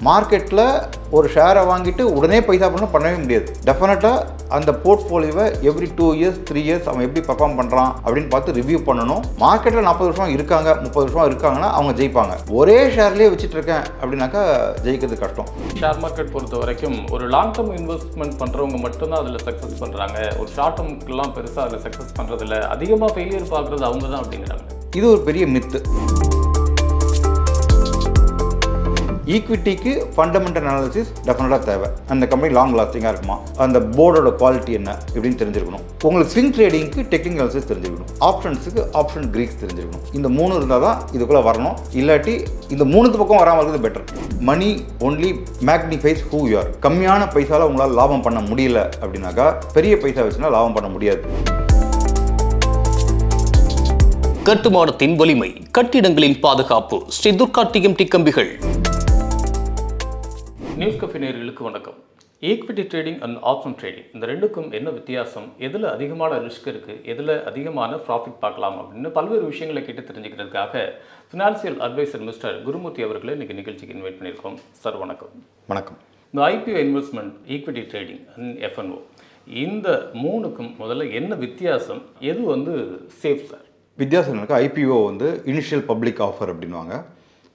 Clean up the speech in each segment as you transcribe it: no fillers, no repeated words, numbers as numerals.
மார்க்கெட்டில் ஒரு ஷேரை வாங்கிட்டு உடனே பைசா பண்ணவே முடியாது. டெஃபினட்டாக அந்த போர்ட்ஃபோலியோவை எவ்ரி 2 இயர்ஸ் 3 இயர்ஸ் அவன் எப்படி பர்ஃபார்ம் பண்ணுறான் அப்படின்னு பார்த்து ரிவ்யூ பண்ணணும். மார்க்கெட்டில் 40 வருஷம் இருக்காங்க, 30 வருஷம் இருக்காங்கன்னா அவங்க ஜெயிப்பாங்க. ஒரே ஷேர்லேயே வச்சுட்டு இருக்கேன் அப்படின்னாக்கா ஜெயிக்கிறது கஷ்டம். ஷேர் மார்க்கெட் பொறுத்த வரைக்கும் ஒரு லாங் டேர்ம் இன்வெஸ்ட்மெண்ட் பண்ணுறவங்க மட்டும்தான் அதில் சக்ஸஸ் பண்ணுறாங்க. ஒரு ஷார்ட் டேர்முக்கெல்லாம் பெருசாக அதில் சக்ஸஸ் பண்ணுறதில்ல. அதிகமாக ஃபெயிலியர் பார்க்குறது அவங்க தான் அப்படிங்கிறாங்க. இது ஒரு பெரிய மித்து. ஈக்விட்டிக்கு ஃபண்டமெண்டல் அனாலிசிஸ் டெஃபினட்டாக தேவை. அந்த கம்பெனி லாங் லாஸ்டிங்காக இருக்குமா, அந்த போர்டோட குவாலிட்டி என்ன இப்படின்னு தெரிஞ்சிருக்கணும். உங்களுக்கு ஸ்விங் ட்ரேடிங்க்கு டெக்னிக்கல் அனாலிசிஸ் தெரிஞ்சிருக்கணும். ஆப்ஷன்ஸுக்கு ஆப்ஷன் கிரீக்ஸ் தெரிஞ்சிருக்கணும். இந்த 3 இருந்தால் தான் இதுக்குள்ளே வரணும். இல்லாட்டி இந்த 3 பக்கம் வராமல் இருக்கிறது better. Money only magnifies who you are. கம்மியான பைசாவில் உங்களால் லாபம் பண்ண முடியல அப்படின்னாக்கா பெரிய பைசா வச்சுன்னா லாபம் பண்ண முடியாது. கட்டுமானத்தின் வலிமை, கட்டிடங்களின் பாதுகாப்பு. ஸ்ரீ துர்கா டிஎம்டி கம்பிகள். நியூஸ் கஃபே நேயர்களுக்கு வணக்கம். Equity trading and option trading இந்த ரெண்டுக்கும் என்ன வித்தியாசம், எதில் அதிகமான ரிஸ்க் இருக்குது, எதில் அதிகமான ப்ராஃபிட் பார்க்கலாம் அப்படின்னு பல்வேறு விஷயங்களை கேட்டு தெரிஞ்சுக்கிறதுக்காக ஃபினான்சியல் அட்வைசர் மிஸ்டர் குருமூர்த்தி அவர்களை இன்றைக்கி நிகழ்ச்சிக்கு இன்வைட் பண்ணியிருக்கோம். சார் வணக்கம். வணக்கம். இந்த IPO investment, equity trading and F&O இந்த 3க்கும் முதல்ல என்ன வித்தியாசம், எது சேஃப் சார்? வித்தியாசம் என்னக்கா, ஐபிஓ இனிஷியல் பப்ளிக் ஆஃபர் அப்படின்வாங்க.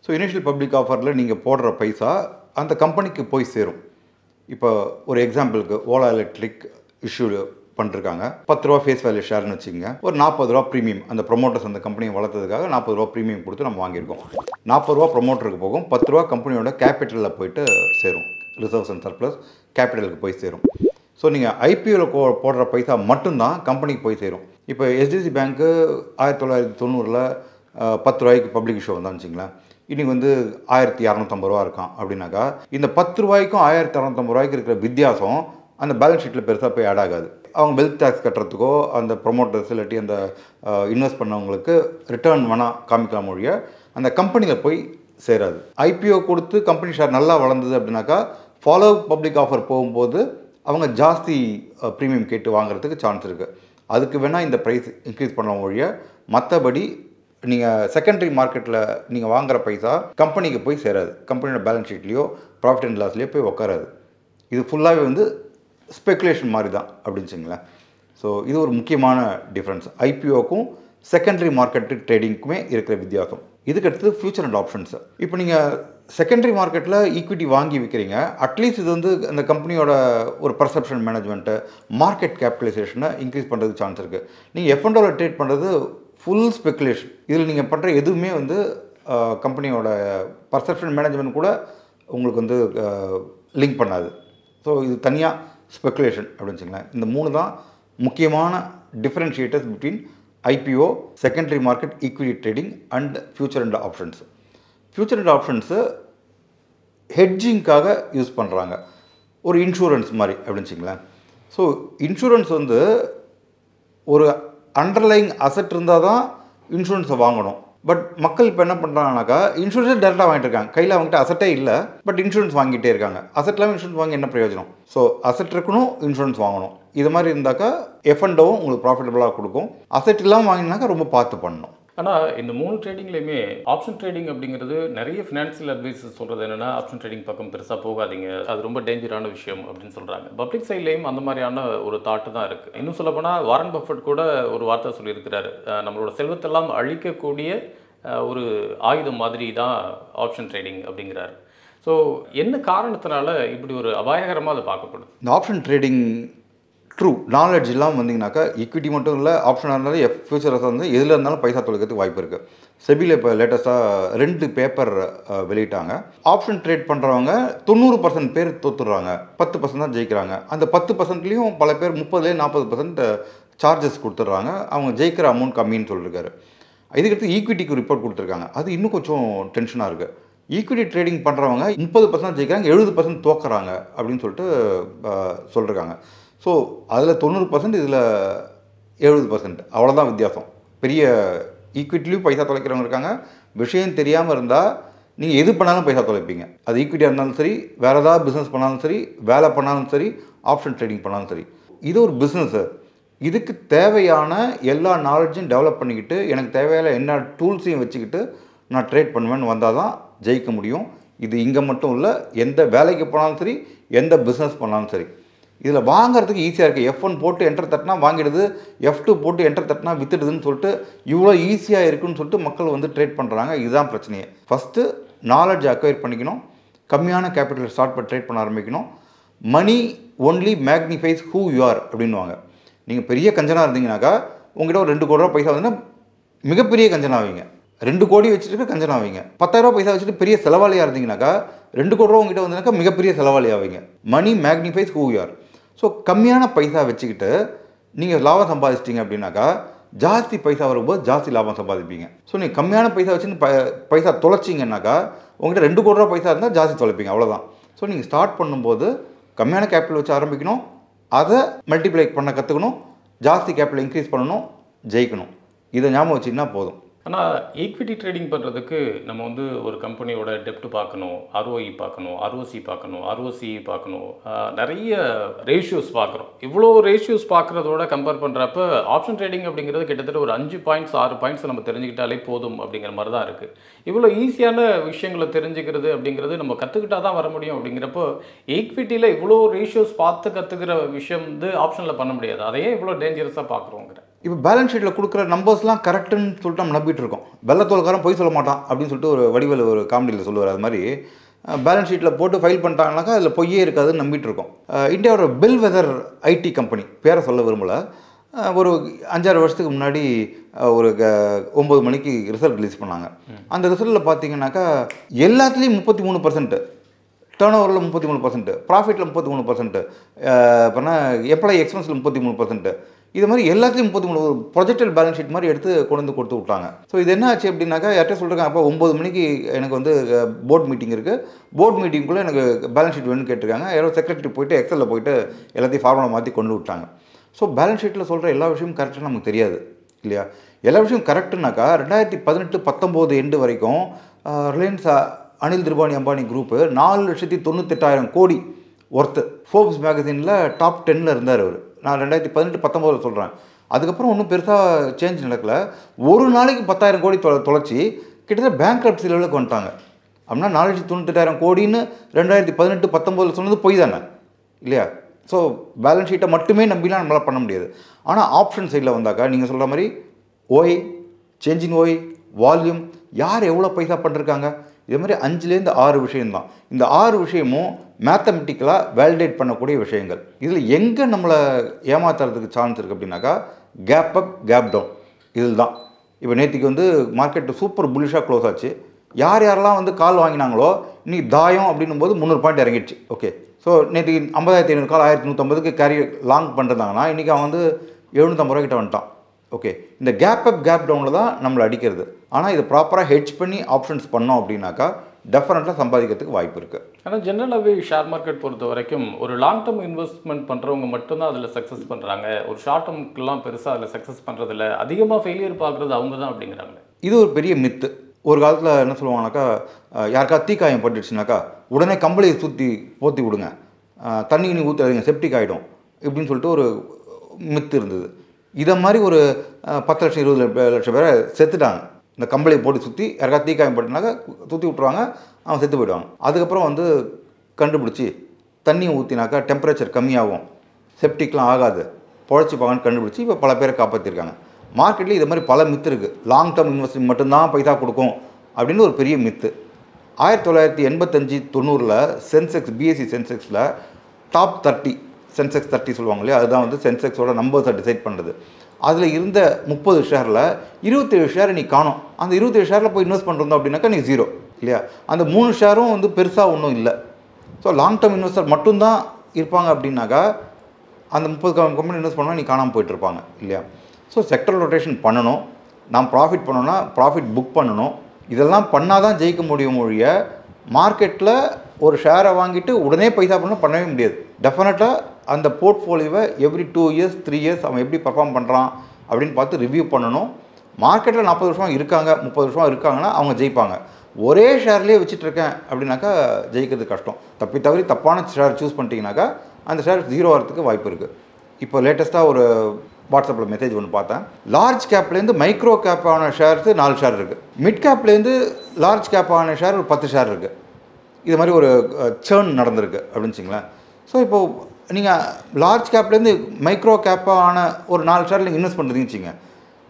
ஸோ இனிஷியல் பப்ளிக் ஆஃபரில் நீங்கள் போடுற பைசா அந்த கம்பெனிக்கு போய் சேரும். இப்போ ஒரு எக்ஸாம்பிளுக்கு ஓலா எலக்ட்ரிக் இஷ்யூ பண்ணிருக்காங்க. 10 ரூபா ஃபேஸ் வேல்யூ ஷேர்னு வச்சுக்கோங்க. ஒரு 40 ரூபா ப்ரீமியம் அந்த ப்ரொமோட்டர்ஸ் அந்த கம்பெனியை வளர்த்ததுக்காக 40 ரூபா ப்ரீமியம் கொடுத்து நம்ம வாங்கியிருக்கோம். 40 ரூபா ப்ரொமோட்டருக்கு போகும், 10 ரூபா கம்பெனியோட கேபிட்டலில் போயிட்டு சேரும். ரிசர்வ்ஸ் அண்ட் சர்ப்ளஸ் கேபிட்டலுக்கு போய் சேரும். ஸோ நீங்கள் ஐபிஓவில் போடுற பைசா மட்டும்தான் கம்பெனிக்கு போய் சேரும். இப்போ HDFC பேங்க்கு 1990 10 ரூபாய்க்கு பப்ளிக் இஷ்யூ வந்தான்னு வச்சுங்களேன். இன்றைக்கி 1250 ரூபா இருக்கான் அப்படின்னாக்கா இந்த 10 ரூபாய்க்கும் 1250 ரூபாய்க்கு இருக்கிற வித்தியாசம் அந்த பேலன்ஸ் ஷீட்டில் பெருசாக போய் ஆட் ஆகாது. அவங்க வெல்த் டேக்ஸ் கட்டுறதுக்கோ அந்த ப்ரொமோட்டர்ஸ் இல்லாட்டி அந்த இன்வெஸ்ட் பண்ணவங்களுக்கு ரிட்டர்ன் வேணால் காமிக்கலாம் மொழிய அந்த கம்பெனியில் போய் சேராது. ஐபிஓ கொடுத்து கம்பெனி ஷேர் நல்லா வளர்ந்தது அப்படின்னாக்கா ஃபாலோ பப்ளிக் ஆஃபர் போகும்போது அவங்க ஜாஸ்தி ப்ரீமியம் கேட்டு வாங்குறதுக்கு சான்ஸ் இருக்குது. அதுக்கு வேணால் இந்த ப்ரைஸ் இன்க்ரீஸ் பண்ண மொழிய, மற்றபடி நீங்கள் செகண்டரி மார்க்கெட்டில் நீங்கள் வாங்குகிற பைசா கம்பெனிக்கு போய் சேராது. கம்பெனியோட பேலன்ஸ் ஷீட்லேயோ ப்ராஃபிட் அண்ட் லாஸ்லேயோ போய் உட்காராது. இது ஃபுல்லாகவே ஸ்பெக்குலேஷன் மாதிரி தான் அப்படின்னு வச்சுங்களேன். ஸோ இது ஒரு முக்கியமான டிஃப்ரென்ஸ் ஐபிஓக்கும் செகண்டரி மார்க்கெட் ட்ரேடிங்க்குமே இருக்கிற வித்தியாசம். இதுக்கடுத்து ஃபியூச்சர் அண்ட் ஆப்ஷன்ஸ். இப்போ நீங்கள் செகண்டரி மார்க்கெட்டில் ஈக்விட்டி வாங்கி விற்கிறீங்க, அட்லீஸ்ட் இது அந்த கம்பெனியோட ஒரு பர்செப்ஷன் மேனேஜ்மெண்ட்டு, மார்க்கெட் கேபிட்டலைசேஷனை இன்க்ரீஸ் பண்ணுறதுக்கு சான்ஸ் இருக்குது. நீங்கள் எஃப்என்டோவில் ட்ரேட் பண்ணுறது ஃபுல் ஸ்பெக்குலேஷன். இதில் நீங்கள் பண்ணுற எதுவுமே கம்பெனியோட பர்செப்ஷன் மேனேஜ்மெண்ட் கூட உங்களுக்கு லிங்க் பண்ணாது. ஸோ இது தனியாக ஸ்பெக்குலேஷன் அப்படின்னு வச்சுங்களேன். இந்த 3 தான் முக்கியமான differentiators between IPO, secondary market equity trading and future and options. Future and options ஹெட்ஜிங்காக யூஸ் பண்ணுறாங்க, ஒரு இன்சூரன்ஸ் மாதிரி அப்படின்னு வச்சுங்களேன். ஸோ இன்சூரன்ஸ் ஒரு அண்டர்லைங் அசட் இருந்தால் தான் இன்சூரன்ஸை வாங்கணும். பட் மக்கள் இப்போ என்ன பண்ணுறாங்கனாக்கா இன்சூரன்ஸை டேரெக்டாக வாங்கிட்டு இருக்காங்க. கையில் அவங்ககிட்ட அசட்டே இல்லை, பட் இன்சூரன்ஸ் வாங்கிட்டே இருக்காங்க. அசட்லாம் இன்சூரன்ஸ் வாங்கி என்ன பிரயோஜனம்? ஸோ அசட் இருக்கணும், இன்சூரன்ஸ் வாங்கணும். இது மாதிரி இருந்தாக்கா எஃப்என்டோவும் உங்களுக்கு ப்ராஃபிட்டபுளாக கொடுக்கும். அசட் இல்லாமல் வாங்கினாக்கா ரொம்ப பார்த்து பண்ணணும். ஆனால் இந்த 3 ட்ரேடிங்லேயுமே ஆப்ஷன் ட்ரேடிங் அப்படிங்கிறது நிறைய ஃபினான்ஷியல் அட்வைஸஸ் சொல்கிறது என்னென்னா, ஆப்ஷன் ட்ரேடிங் பக்கம் பெருசாக போகாதீங்க, அது ரொம்ப டேஞ்சரான விஷயம் அப்படின்னு சொல்கிறாங்க. பப்ளிக் சைட்லேயும் அந்த மாதிரியான ஒரு தாட்டு தான் இருக்குது. இன்னும் சொல்லப்போனால் வாரன் பஃபட் கூட ஒரு வார்த்தை சொல்லியிருக்கிறாரு, நம்மளோட செல்வத்தெல்லாம் அழிக்கக்கூடிய ஒரு ஆயுதம் மாதிரி தான் ஆப்ஷன் ட்ரேடிங் அப்படிங்கிறாரு. ஸோ என்ன காரணத்தினால இப்படி ஒரு அபாயகரமாக அதை பார்க்கப்படுது? இந்த ஆப்ஷன் ட்ரேடிங் ட்ரூ நாலேஜ் இல்லாமல் வந்தீங்கன்னாக்கா ஈக்விட்டி மட்டும் இல்லை, ஆப்ஷனாக இருந்தாலும் ஃபியூச்சர்ஸாக எதில் இருந்தாலும் பைசா தொலைக்கிறதுக்கு வாய்ப்பு இருக்குது. செபியில் இப்போ லேட்டஸ்ட்டாக 2 பேப்பர் வெளியிட்டாங்க. ஆப்ஷன் ட்ரேட் பண்ணுறவங்க 90% பேர் தோத்துடுறாங்க, 10% தான் ஜெயிக்கிறாங்க. அந்த 10%லேயும் பல பேர் 30-40% சார்ஜஸ் கொடுத்துட்றாங்க. அவங்க ஜெயிக்கிற அமௌண்ட் கம்மின்னு சொல்லியிருக்காரு. இதுக்கடுத்து ஈக்விட்டிக்கு ரிப்போர்ட் கொடுத்துருக்காங்க. அது இன்னும் கொஞ்சம் டென்ஷனாக இருக்குது. ஈக்விட்டி ட்ரேடிங் பண்ணுறவங்க 30% ஜெயிக்கிறாங்க, 70% தோக்குறாங்க அப்படின்னு சொல்லிட்டு சொல்லியிருக்காங்க. ஸோ அதில் 90%, இதில் 70%, அவ்வளோதான் வித்தியாசம். பெரிய ஈக்விட்டிலையும் பைசா தொலைக்கிறவங்க இருக்காங்க. விஷயம் தெரியாமல் இருந்தால் நீங்கள் எது பண்ணாலும் பைசா தொலைப்பீங்க. அது ஈக்விட்டியாக இருந்தாலும் சரி, வேறு ஏதாவது பிஸ்னஸ் பண்ணாலும் சரி, வேலை பண்ணாலும் சரி, ஆப்ஷன் ட்ரேடிங் பண்ணாலும் சரி, இது ஒரு பிஸ்னஸ்ஸு. இதுக்கு தேவையான எல்லா நாலேஜையும் டெவலப் பண்ணிக்கிட்டு, எனக்கு தேவையான என்ன டூல்ஸையும் வச்சுக்கிட்டு நான் ட்ரேட் பண்ணுவேன்னு வந்தால் தான் ஜெயிக்க முடியும். இது இங்கே மட்டும் இல்லை, எந்த வேலைக்கு போனாலும் சரி, எந்த பிஸ்னஸ் பண்ணாலும் சரி. இதில் வாங்குறதுக்கு ஈஸியாக இருக்குது. F1 போட்டு என்டர் தட்டினா வாங்கிடுது, F2 போட்டு என்டர் தட்டினா வித்துடுதுன்னு சொல்லிட்டு இவ்வளோ ஈஸியாக இருக்குன்னு சொல்லிட்டு மக்கள் வந்து ட்ரேட் பண்ணுறாங்க. இதுதான் பிரச்சனையே. ஃபஸ்ட்டு நாலேஜ் அக்வயர் பண்ணிக்கணும், கம்மியான கேபிட்டல் ஸ்டார்ட் பண்ணி ட்ரேட் பண்ண ஆரம்பிக்கணும். Money only magnifies who you are அப்படின்வாங்க. நீங்கள் பெரிய கஞ்சனாக இருந்தீங்கன்னாக்கா உங்கள்கிட்ட ஒரு 2 கோடி ரூபா பைசா வந்துன்னா மிகப்பெரிய கஞ்சனாவீங்க. 2 கோடி வச்சுட்டு கஞ்சனாவீங்க. 10,000 ரூபா பைசா வச்சுட்டு பெரிய செலவாளியாக இருந்தீங்கன்னாக்கா 2 கோடி ரூபா உங்ககிட்ட வந்தீங்கன்னாக்கா மிகப்பெரிய செலவாளி ஆவீங்க. Money magnifies who you are. So கம்மியான பைசா வச்சுக்கிட்டு நீங்கள் லாபம் சம்பாதிச்சிட்டிங்க அப்படின்னாக்கா ஜாஸ்தி பைசா வரும்போது ஜாஸ்தி லாபம் சம்பாதிப்பீங்க. ஸோ நீங்கள் கம்மியான பைசா வச்சுன்னு பைசா தொலைச்சிங்கன்னாக்கா உங்கள்கிட்ட 2 கோடி ரூபா பைசா இருந்தால் ஜாஸ்தி தொலைப்பீங்க, அவ்வளோதான். ஸோ நீங்கள் ஸ்டார்ட் பண்ணும்போது கம்மியான கேபிட்டல் வச்சு ஆரம்பிக்கணும், அதை மல்டிப்ளை பண்ண கற்றுக்கணும், ஜாஸ்தி கேபிட்டல் இன்க்ரீஸ் பண்ணணும், ஜெயிக்கணும். இதை ஞாபகம் வச்சிங்கன்னா போதும். ஆனால் ஈக்விட்டி ட்ரேடிங் பண்ணுறதுக்கு நம்ம வந்து ஒரு கம்பெனியோட டெப்ட் பார்க்கணும், ROE பார்க்கணும், ROC பார்க்கணும், ROCE பார்க்கணும், நிறைய ரேஷியோஸ் பார்க்குறோம். இவ்வளோ ரேஷியோஸ் பார்க்குறதோட கம்பேர் பண்ணுறப்ப ஆப்ஷன் ட்ரேடிங் அப்படிங்கிறது கிட்டத்தட்ட ஒரு 5 பாயிண்ட்ஸ் 6 பாயிண்ட்ஸ் நம்ம தெரிஞ்சுக்கிட்டாலே போதும் அப்படிங்கிற மாதிரி தான் இருக்குது. இவ்வளோ ஈஸியான விஷயங்களை தெரிஞ்சுக்கிறது அப்படிங்கிறது நம்ம கற்றுக்கிட்டா தான் வர முடியும். அப்படிங்கிறப்போ ஈக்விட்டியில் இவ்வளோ ரேஷியோஸ் பார்த்து கற்றுக்கிற விஷயம் வந்து ஆப்ஷனில் பண்ண முடியாது. அதையே இவ்வளோ டேஞ்சரஸாக பார்க்குறோங்கிற. இப்போ பேலன்ஸ் ஷீட்டில் கொடுக்குற நம்பர்ஸ்லாம் கரெக்டுன்னு சொல்லிட்டு நம்ம நம்பிட்டு இருக்கோம். வெள்ளத்தோல்காரன் போய் சொல்ல மாட்டான் அப்படின்னு சொல்லிட்டு ஒரு வடிவேலு ஒரு காமெடியில் சொல்லுவார். அது மாதிரி பேலன்ஸ் ஷீட்டில் போட்டு ஃபைல் பண்ணிட்டாங்கனாக்கா அதில் பொய்யே இருக்காதுன்னு நம்பிட்டு இருக்கோம். இந்தியாவோட பெல் வெதர் ஐடி கம்பெனி, பேரை சொல்ல விரும்பலை, ஒரு 5-6 வருஷத்துக்கு முன்னாடி ஒரு 9 மணிக்கு ரிசல்ட் ரிலீஸ் பண்ணாங்க. அந்த ரிசல்ட்டில் பார்த்தீங்கன்னாக்கா எல்லாத்துலேயும் 33%, டேர்ன் ஓவரில் 33%, ப்ராஃபிட்டில் 33%, அப்புறம்னா எம்ப்ளாயி எக்ஸ்பென்ஸில் 33%, இது மாதிரி எல்லாத்துலேயும் 33 ப்ரொஜெக்டட் பேலன்ஸ் ஷீட் மாதிரி எடுத்து கொண்டு வந்து கொடுத்து விட்டாங்க. ஸோ இது என்ன ஆச்சு அப்படின்னாக்கா யார்கிட்ட சொல்கிறாங்க, அப்போ 9 மணிக்கு எனக்கு வந்து போர்ட் மீட்டிங் இருக்குது, போர்ட் மீட்டிங்குள்ளே எனக்கு பேலன்ஸ் ஷீட் வேணும்னு கேட்டிருக்காங்க. யாரோ செக்ரட்டரி போயிட்டு எக்ஸலில் போயிட்டு எல்லாத்தையும் ஃபார்முலா மாற்றி கொண்டு விட்டாங்க. ஸோ பேலன்ஸ் ஷீட்டில் சொல்கிற எல்லா விஷயமும் கரெக்டாக நமக்கு தெரியாது இல்லையா? எல்லா விஷயம் கரெக்டுனாக்கா 2018-19 எண்டு வரைக்கும் ரிலையன்ஸ் அனில் திர்பானி அம்பானி குரூப்பு 4,98,000 கோடி ஒர்த்து ஃபோர்ப்ஸ் மேகசினில் டாப் 10ல் இருந்தார் அவர். நான் 2018-19 சொல்கிறேன். அதுக்கப்புறம் ஒன்றும் பெருசாக சேஞ்ச் நடக்கலை. ஒரு நாளைக்கு 10,000 கோடி தொலைச்சி கிட்டத்தட்ட பேங்க்ரப்சி லெவலுக்கு வந்துட்டாங்க. அப்படின்னா 4,98,000 கோடின்னு 2018-19 சொன்னது பொய் தானே இல்லையா? ஸோ பேலன்ஸ் ஷீட்டை மட்டுமே நம்பிலாம் நம்மளால் பண்ண முடியாது. ஆனால் ஆப்ஷன் சைடில் வந்தாக்கா நீங்கள் சொல்கிற மாதிரி ஓய், சேஞ்சிங் ஓய், வால்யூம், யார் எவ்வளோ பைசா பண்ணிருக்காங்க, இது மாதிரி 5லேருந்து 6 விஷயம்தான். இந்த 6 விஷயமும் மேத்தமெட்டிக்கலாக வேலிடேட் பண்ணக்கூடிய விஷயங்கள். இதில் எங்கே நம்மளை ஏமாத்துறதுக்கு சான்ஸ் இருக்குது அப்படின்னாக்கா கேப் அப் கேப் டவுன், இதில் தான். இப்போ நேற்றுக்கு வந்து மார்க்கெட்டு சூப்பர் புல்லிஷாக க்ளோஸ் ஆச்சு. யார் யாரெல்லாம் வந்து கால் வாங்கினாங்களோ இன்றைக்கி தாயம் அப்படின்னும் போது 300 பாயிண்ட் இறங்கிடுச்சு. ஓகே, ஸோ நேற்றுக்கு 50,500 கால் 1,150க்கு கேரி லாங் பண்ணிருந்தாங்கன்னா இன்றைக்கி அவன் வந்து 750 ரூபா கிட்ட வந்துட்டான். ஓகே, இந்த கேப் அப் கேப் டவுனில் தான் நம்மளை அடிக்கிறது. ஆனால் இதை ப்ராப்பராக ஹெட்ஜ் பண்ணி ஆப்ஷன்ஸ் பண்ணோம் அப்படின்னாக்கா டெஃபினட்டாக சம்பாதிக்கிறதுக்கு வாய்ப்பு இருக்குது. ஆனால் ஜென்ரலாகவே ஷேர் மார்க்கெட் பொறுத்த வரைக்கும் ஒரு லாங் டேர்ம் இன்வெஸ்ட்மெண்ட் பண்ணுறவங்க மட்டும்தான் அதில் சக்ஸஸ் பண்ணுறாங்க. ஒரு ஷார்ட் டேர்முக்கெல்லாம் பெருசாக அதில் சக்ஸஸ் பண்ணுறதில்ல. அதிகமாக ஃபெயிலியர் பார்க்குறது அவங்க தான் அப்படிங்கிறாங்க. இது ஒரு பெரிய மித்து. ஒரு காலத்தில் என்ன சொல்லுவாங்கனாக்கா, யாருக்கா தீக்காயம் பட்டுடுச்சுனாக்கா உடனே கம்பளியை சுற்றி போற்றி விடுங்க, தண்ணி ஊற்றாதீங்க, செப்டிக் ஆகிடும் இப்படின்னு சொல்லிட்டு ஒரு மித்து இருந்தது. இதை மாதிரி ஒரு 10 லட்சம் 20 லட்சம் பேரை செத்துட்டாங்க. இந்த கம்பளியை போட்டு சுற்றி யாருக்கா தீக்காயம் பட்டுனாக்கா சுற்றி விட்ருவாங்க, அவன் செத்து போயிடுவாங்க. அதுக்கப்புறம் வந்து கண்டுபிடிச்சி தண்ணியை ஊற்றினாக்கா டெம்பரேச்சர் கம்மியாகும், செப்டிக்லாம் ஆகாது, பொழைச்சிப்பாங்கன்னு கண்டுபிடிச்சி இப்போ பல பேரை காப்பாற்றிருக்காங்க. மார்க்கெட்டில் இது மாதிரி பல மித்து இருக்குது. லாங் டேர்ம் இன்வெஸ்ட்மெண்ட் மட்டும்தான் பைசா கொடுக்கும் அப்படின்னு ஒரு பெரிய மித்து. 1985-90 சென்செக்ஸ், பிஎஸ்சி சென்செக்ஸில் டாப் 30, சென்செக்ஸ் 30 சொல்லுவாங்க இல்லையா, அதுதான் வந்து சென்செக்ஸோட நம்பர்ஸை டிசைட் பண்ணுறது. அதில் இருந்த 30 ஷேரில் 27 ஷேர் நீ காணும். அந்த 27 ஷேரில் போய் இன்வெஸ்ட் பண்ணுறோம் அப்படின்னாக்கா நீ 0 இல்லையா? அந்த 3 ஷேரும் வந்து பெருசாக ஒன்றும் இல்லை. ஸோ லாங் டேர்ம் இன்வெஸ்டர் மட்டும்தான் இருப்பாங்க அப்படின்னாக்கா அந்த 30 கம்பெனி இன்வெஸ்ட் பண்ணால் நீ காணாமல் போயிட்டுருப்பாங்க இல்லையா? ஸோ செக்டர் ரொட்டேஷன் பண்ணணும். நாம் ப்ராஃபிட் பண்ணணும்னா ப்ராஃபிட் புக் பண்ணணும். இதெல்லாம் பண்ணால் தான் ஜெயிக்க முடியும் ஒழிய மார்க்கெட்டில் ஒரு ஷேரை வாங்கிட்டு உடனே பைசா பண்ணவே முடியாது. டெஃபினட்டாக அந்த போர்ட்ஃபோலியோவை எவ்ரி 2 இயர்ஸ் 3 இயர்ஸ் அவன் எப்படி பர்ஃபார்ம் பண்ணுறான் அப்படின்னு பார்த்து ரிவ்யூ பண்ணணும். மார்க்கெட்டில் 40 வருஷம் இருக்காங்க, 30 வருஷம் இருக்காங்கன்னா அவங்க ஜெயிப்பாங்க. ஒரே ஷேர்லேயே வச்சுட்ருக்கேன் அப்படின்னாக்கா ஜெயிக்கிறது கஷ்டம். தவிர தப்பான ஷேர் சூஸ் பண்ணிட்டீங்கன்னாக்கா அந்த ஷேர் 0 வரத்துக்கு வாய்ப்பு இருக்குது. இப்போ லேட்டஸ்ட்டாக ஒரு வாட்ஸ்அப்பில் மெசேஜ் ஒன்று பார்த்தேன். லார்ஜ் கேப்லேருந்து மைக்ரோ கேப்பான ஷேர்ஸு 4 ஷேர் இருக்குது. மிட் கேப்லேருந்து லார்ஜ் கேப்பான ஷேர் ஒரு 10 ஷேர் இருக்குது. இது மாதிரி ஒரு சேர்ன் நடந்திருக்கு அப்படின்னு வச்சுங்களேன். ஸோ இப்போது நீங்கள் லார்ஜ் கேப்லேருந்து மைக்ரோ கேப்பான ஒரு 4 ஷேரில் நீங்கள் இன்வெஸ்ட் பண்ணுறீங்கன்னு வச்சுங்க,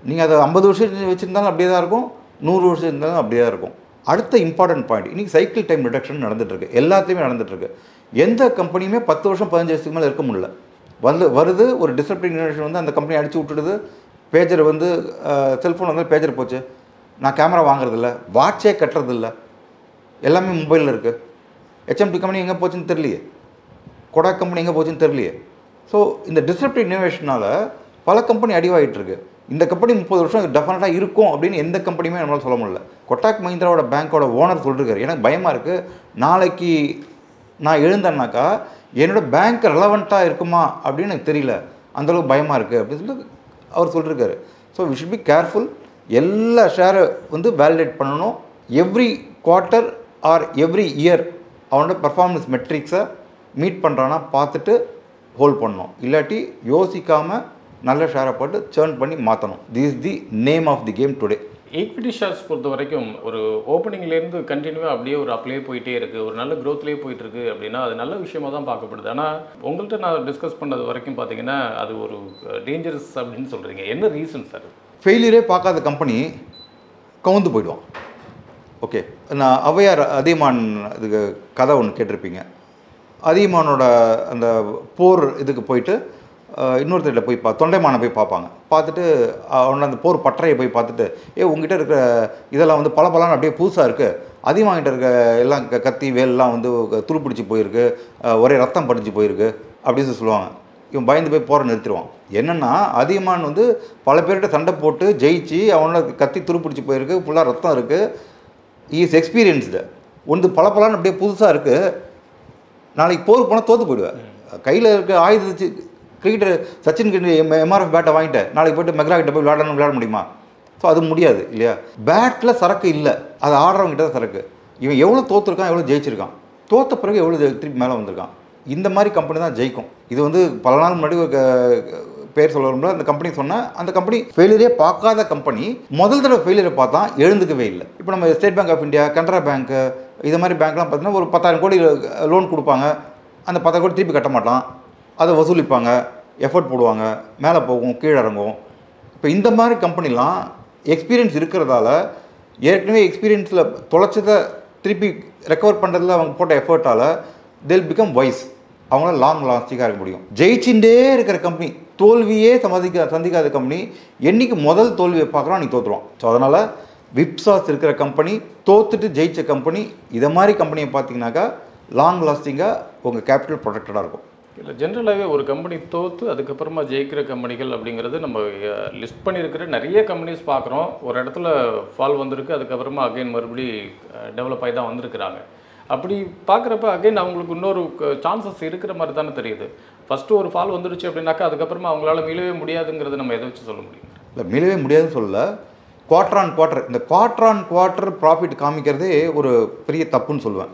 நீங்கள் அதை 50 வருஷம் வச்சுருந்தாலும் அப்படியே தான் இருக்கும், 100 வருஷம் இருந்தாலும் அப்படியே தான் இருக்கும். அடுத்த இம்பார்ட்டன்ட் பாயிண்ட், இன்றைக்கி சைக்கிள் டைம் ரிடக்ஷன் நடந்துகிட்ருக்கு, எல்லாத்தையுமே நடந்துகிட்ருக்கு. எந்த கம்பெனியுமே 10 வருஷம் 15 வருஷத்துக்கு மேலே இருக்க முடியல. வருது ஒரு டிஸ்ரப்டிவ் இனோவேஷன் வந்து அந்த கம்பெனி அடித்து விட்டுடுது. பேஜர் வந்து செல்ஃபோன் வந்து பேஜர் போச்சு, நான் கேமரா வாங்குறதில்ல, வாட்சே கட்டுறதில்ல, எல்லாமே மொபைலில் இருக்குது. HMT கம்பெனி எங்கே போச்சுன்னு தெரியலையே, கொடாக் கம்பெனி எங்கே போச்சுன்னு தெரியலையே. ஸோ இந்த டிஸ்ரப்டிவ் இனோவேஷனால் பல கம்பெனி அடிவாகிட்டுருக்கு. இந்த கம்பெனி 30 வருஷம் டெஃபினட்டாக இருக்கும் அப்படின்னு எந்த கம்பெனியுமே நம்மளால் சொல்ல முடியல. கொட்டாக் மஹிந்திராவோட பேங்க்கோட ஓனர் சொல்லிருக்காரு, எனக்கு பயமாக இருக்குது, நாளைக்கு நான் எழுந்தேன்னாக்கா என்னோடய பேங்க் ரெலவெண்ட்டாக இருக்குமா அப்படின்னு எனக்கு தெரியல, அந்தளவுக்கு பயமாக இருக்குது அப்படின்னு சொல்லிட்டு அவர் சொல்லியிருக்காரு. So we should be careful. எல்லா ஷேரை வந்து வேலிடேட் பண்ணணும். Every quarter or every year அவனோட பர்ஃபார்மன்ஸ் மெட்ரிக்ஸை மீட் பண்ணுறான்னா பார்த்துட்டு ஹோல்ட் பண்ணணும். இல்லாட்டி யோசிக்காமல் நல்ல ஷேரை போட்டு சேர்ன் பண்ணி மாற்றணும். This is the name of the game today. Equity shares பொறுத்த வரைக்கும் ஒரு ஓப்பனிங்லேருந்து கண்டினியூவாக அப்படியே ஒரு அப்ளே போயிட்டே இருக்குது, ஒரு நல்ல க்ரோத்லேயே போயிட்டுருக்கு அப்படின்னா அது நல்ல விஷயமாக தான் பார்க்கப்படுது. ஆனால் உங்கள்கிட்ட நான் டிஸ்கஸ் பண்ணது வரைக்கும் பார்த்தீங்கன்னா அது ஒரு டேஞ்சரஸ் அப்படின்னு சொல்கிறீங்க. என்ன ரீசன் சார்? ஃபெயிலியரே பார்க்காத கம்பெனி கவுந்து போயிடுவான். ஓகே, நான் ஔவையார் அதியமான் இதுக்கு கதை ஒன்று கேட்டிருப்பீங்க. அதியமானோட அந்த போர் இதுக்கு போயிட்டு இன்னொருத்தர்கிட்ட போய் தொண்டைமானை போய் பார்ப்பாங்க. பார்த்துட்டு அவனோட அந்த போர் பட்டறையை போய் பார்த்துட்டு, உங்ககிட்ட இருக்கிற இதெல்லாம் வந்து பலன்னு அப்படியே புதுசாக இருக்குது, அதியமான்கிட்ட இருக்க எல்லாம் கத்தி வேல்லாம் வந்து துருப்பிடிச்சு போயிருக்கு, ஒரே ரத்தம் படிஞ்சு போயிருக்கு அப்படின்னு சொல்லுவாங்க. இவன் பயந்து போய் போரை நிறுத்திடுவான். என்னென்னா அதியமான் வந்து பல பேர்கிட்ட சண்டை போட்டு ஜெயிச்சு அவனோட கத்தி துருப்பிடிச்சு போயிருக்கு, ஃபுல்லாக ரத்தம் இருக்குது, இஸ் எக்ஸ்பீரியன்ஸ்டு. ஒன்று பலன்னு அப்படியே புதுசாக இருக்குது, நாளைக்கு போர் போனால் தோற்று போயிடுவேன். கையில் இருக்க ஆயுதச்சு கிரிக்கெட்டர் சச்சின் MRF பேட்டை வாங்கிட்டு நாளைக்கு போய்ட்டு மெக்ரா கிட்ட போய் விளையாட முடியுமா? ஸோ அது முடியாது இல்லையா? பேட்டில் சரக்கு இல்லை, அது ஆடுறவங்ககிட்ட தான் சரக்கு. இவன் எவ்வளோ தோற்றுருக்கான், எவ்வளோ ஜெயிச்சிருக்கான், தோற்ற பிறகு எவ்வளோ திருப்பி மேலே வந்திருக்கான். இந்த மாதிரி கம்பெனி தான் ஜெயிக்கும். இது வந்து பல நாள் முன்னாடி பேர் சொல்ல வரும்போது அந்த கம்பெனி சொன்னால், அந்த கம்பெனி ஃபெயிலியரே பார்க்காத கம்பெனி முதல் தடவை ஃபெயிலியரை பார்த்தா எழுந்துக்கவே இல்லை. இப்போ நம்ம State Bank of India, Canara bank, இது மாதிரி பேங்க்லாம் பார்த்தீங்கன்னா ஒரு 10,000 கோடி லோன் கொடுப்பாங்க, அந்த 10,000 கோடி திருப்பி கட்ட மாட்டான், அதை வசூலிப்பாங்க, எஃபர்ட் போடுவாங்க, மேலே போகும், கீழே இறங்கும். இப்போ இந்த மாதிரி கம்பெனிலாம் எக்ஸ்பீரியன்ஸ் இருக்கிறதால, ஏற்கனவே எக்ஸ்பீரியன்ஸில் தொலைச்சதை திருப்பி ரெக்கவர் பண்ணுறதுல அவங்க போட்ட எஃபர்ட்டால் they'll become wise. அவங்களால லாங் லாஸ்டிங்காக இருக்க முடியும். ஜெயிச்சுட்டே இருக்கிற கம்பெனி, தோல்வியே சந்திக்காத கம்பெனி என்றைக்கு முதல் தோல்வியை பார்க்குறோம் அன்றைக்கி தோற்றுருவோம். ஸோ அதனால் விப்சாஸ் இருக்கிற கம்பெனி, தோத்துட்டு ஜெயிச்ச கம்பெனி, இதை மாதிரி கம்பெனியை பார்த்தீங்கன்னாக்கா லாங் லாஸ்டிங்காக உங்கள் கேபிட்டல் ப்ரொடெக்டடாக இருக்கும். இல்லை, ஜென்ரலாகவே ஒரு கம்பெனி தோற்று அதுக்கப்புறமா ஜெயிக்கிற கம்பெனிகள் அப்படிங்கிறது நம்ம லிஸ்ட் பண்ணியிருக்கிற நிறைய கம்பெனிஸ் பார்க்குறோம். ஒரு இடத்துல ஃபால் வந்திருக்கு, அதுக்கப்புறமா அகைன் மறுபடி டெவலப் ஆகி தான் வந்திருக்கிறாங்க. அப்படி பார்க்குறப்ப அகைன் அவங்களுக்கு இன்னொரு சான்சஸ் இருக்கிற மாதிரி தானே தெரியுது. ஃபஸ்ட்டு ஒரு ஃபால் வந்துடுச்சு அப்படின்னாக்கா அதுக்கப்புறமா அவங்களால மீளவே முடியாதுங்கிறது நம்ம எதை வச்சு சொல்ல முடியும்? இல்லை, மீளவே முடியாதுன்னு சொல்லலை. குவார்டர் ஆன் குவார்ட்டர் ப்ராஃபிட் காமிக்கிறதே ஒரு பெரிய தப்புன்னு சொல்லுவேன்.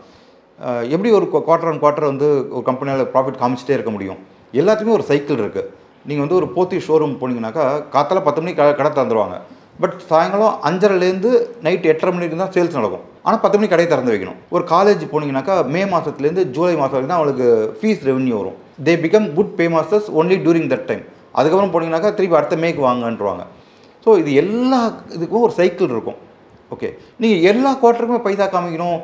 எப்படி ஒரு குவார்டர் ஆன் குவார்ட்டர் வந்து ஒரு கம்பெனியால் ப்ராஃபிட் காமிச்சிட்டே இருக்க முடியும்? எல்லாத்துக்குமே ஒரு சைக்கிள் இருக்குது. நீங்கள் வந்து ஒரு போத்தி ஷோரூம் போனீங்கன்னாக்கா காத்தால 10 மணிக்கு கடை தந்துடுவாங்க, பட் சாயங்காலம் 5:30லேருந்து நைட் 8:30 மணிக்கு தான் சேல்ஸ் நடக்கும். ஆனால் 10 மணிக்கு கடையை திறந்து வைக்கணும். ஒரு காலேஜ் போனீங்கன்னாக்கா மே மாதத்துலேருந்து ஜூலை மாதம் வரைக்கும் தான் அவங்களுக்கு ஃபீஸ் ரெவன்யூ வரும். They become good pay masters only during that time. அதுக்கப்புறம் போனீங்கன்னாக்கா திருப்பி அடுத்த மேக்கு வாங்கன்றுவாங்க. ஸோ இது எல்லா இதுக்கும் ஒரு சைக்கிள் இருக்கும். ஓகே, நீங்கள் எல்லா குவார்ட்டருக்குமே பைசா காமிக்கணும்,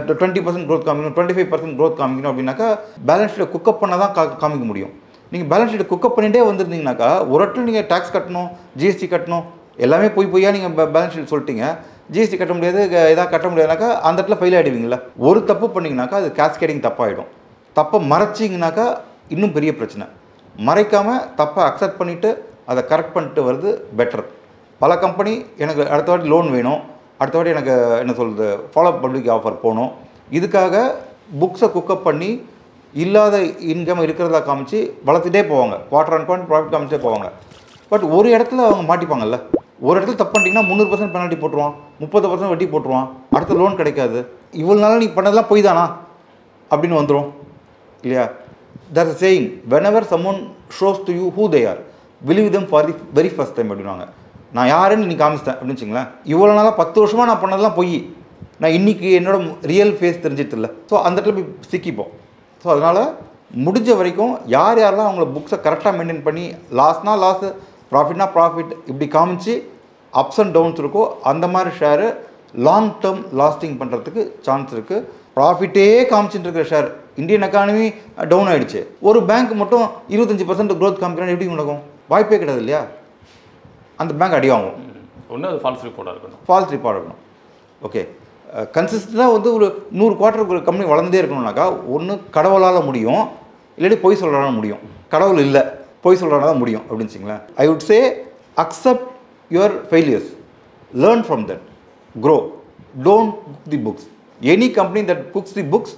20% க்ரோத் காமிக்கணும், 25% க்ரோத் காமிக்கணும் அப்படின்னாக்கா பேலன்ஸ் ஷீட்டை குக்கப் பண்ண தான் காமிக்க முடியும். நீங்கள் பேலன்ஸ் ஷீட்டை குக்கப் பண்ணிகிட்டே வந்திருந்தீங்கன்னாக்கா ஒரு இடத்துல நீங்கள் டேக்ஸ் கட்டணும், ஜிஎஸ்டி கட்டணும், எல்லாமே பொய்யா நீங்கள் பேலன்ஸ் ஷீட் சொல்லிட்டீங்க, ஜிஎஸ்டி கட்ட முடியாது, எதாவது கட்ட முடியாதுனாக்கா அந்த இடத்துல ஃபெயில் ஆகிடுவீங்களா? ஒரு தப்பு பண்ணிங்கனாக்கா அது கேஸ்கேடிங் தப்பாகிடும். தப்பை மறைச்சிங்கனாக்கா இன்னும் பெரிய பிரச்சனை. மறைக்காமல் தப்பை அக்செப்ட் பண்ணிவிட்டு அதை கரெக்ட் பண்ணிட்டு வருது பெட்டர். பல கம்பெனி எனக்கு அடுத்த வாட்டி லோன் வேணும், அடுத்த வாட்டி எனக்கு என்ன சொல்கிறது ஃபாலோ பப்ளிக் ஆஃபர் போகணும், இதுக்காக புக்ஸை குக்கப் பண்ணி இல்லாத இன்கம் இருக்கிறதா காமிச்சு வளர்த்துட்டே போவாங்க, குவார்டர் ஆன் குவார்டர் ப்ராஃபிட் காமிச்சே போவாங்க. பட் ஒரு இடத்துல அவங்க மாட்டிப்பாங்கல்ல, ஒரு இடத்துல தப்பு பண்ணிட்டீங்கன்னா 300% பெனால்ட்டி போட்டுருவான், 30% வட்டி போட்டுருவான், அடுத்த லோன் கிடைக்காது. இவ்வளோ நாள் நீ பண்ணதெல்லாம் போய் தானா அப்படின்னு வந்துடும் இல்லையா? That's a saying, whenever someone shows to you who they are, believe them for the very first time அப்படின்வாங்க. நான் யாருன்னு நீ காமிச்சிட்டேன் அப்படின்னு வச்சுங்களேன், இவ்வளோ நாளாக 10 வருஷமாக நான் பண்ணதெல்லாம் போய் நான் இன்றைக்கி என்னோட ரியல் ஃபேஸ் தெரிஞ்சிட்டு இல்லை. ஸோ அந்த இடத்துல போய் சிக்கிப்போம். ஸோ அதனால் முடிஞ்ச வரைக்கும் யாரெல்லாம் அவங்கள புக்ஸை கரெக்டாக மெயின்டைன் பண்ணி லாஸ்னா லாஸு ப்ராஃபிட்னா ப்ராஃபிட் இப்படி காமிச்சு அப்ஸ் அண்ட் டவுன்ஸ் இருக்கோ அந்த மாதிரி ஷேரு லாங் டேர்ம் லாஸ்டிங் பண்ணுறதுக்கு சான்ஸ் இருக்குது. ப்ராஃபிட்டே காமிச்சிட்டு இருக்கிற ஷேர் இந்தியன் எக்கானமி டவுன் ஆகிடுச்சு, ஒரு பேங்க் மட்டும் 25% க்ரோத் காமிக்கிறான்னு எப்படி நடக்கும்? வாய்ப்பே கிடையாது இல்லையா? அந்த பேங்க் அடிவாகும். ஒன்று அது ஃபால்ஸ் ரிப்போர்ட்டாக இருக்கணும். ஃபால்ஸ் ரிப்போர்ட் இருக்கணும். ஓகே, கன்சிஸ்டண்டாக வந்து ஒரு 100 குவார்ட்டருக்கு ஒரு கம்பெனி வளர்ந்தே இருக்கணும்னாக்கா ஒன்று கடவுளால் முடியும், இல்லாட்டி பொய் சொல்கிறாலும் முடியும். கடவுள் இல்லை, பொய் சொல்கிறால தான் முடியும் அப்படின்னு வச்சுங்களேன். I would say accept your failures, learn from that, grow, don't book the books. Any company that books the books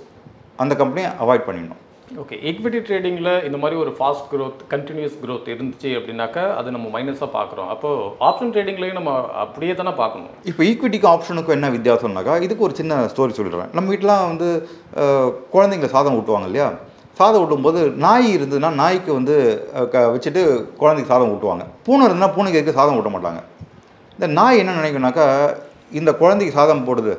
அந்த கம்பெனியை அவாய்ட் பண்ணிடணும். ஓகே, ஈக்விட்டி ட்ரேடிங்கில் இந்த மாதிரி ஒரு ஃபாஸ்ட் க்ரோத், கண்டினியூஸ் க்ரோத் இருந்துச்சு அப்படின்னாக்கா அது நம்ம மைனஸாக பார்க்குறோம். அப்போது ஆப்ஷன் ட்ரேடிங்லேயும் நம்ம அப்படியே தானே பார்க்கணும். இப்போ ஈக்விட்டிக்கும் ஆப்ஷனுக்கும் என்ன வித்தியாசம்னாக்கா, இதுக்கு ஒரு சின்ன ஸ்டோரி சொல்லிடுறேன். நம்ம வீட்டிலாம் வந்து குழந்தைங்கள சாதம் ஊட்டுவாங்க இல்லையா? சாதம் ஊட்டும்போது நாய் இருந்ததுன்னா நாய்க்கு வந்து வச்சுட்டு குழந்தைக்கு சாதம் ஊட்டுவாங்க. பூனை இருந்ததுன்னா பூனைக்கு இருக்க சாதம் ஊட்ட மாட்டாங்க. இந்த நாய் என்ன நினைக்கும்னாக்கா, இந்த குழந்தைக்கு சாதம் போடுது,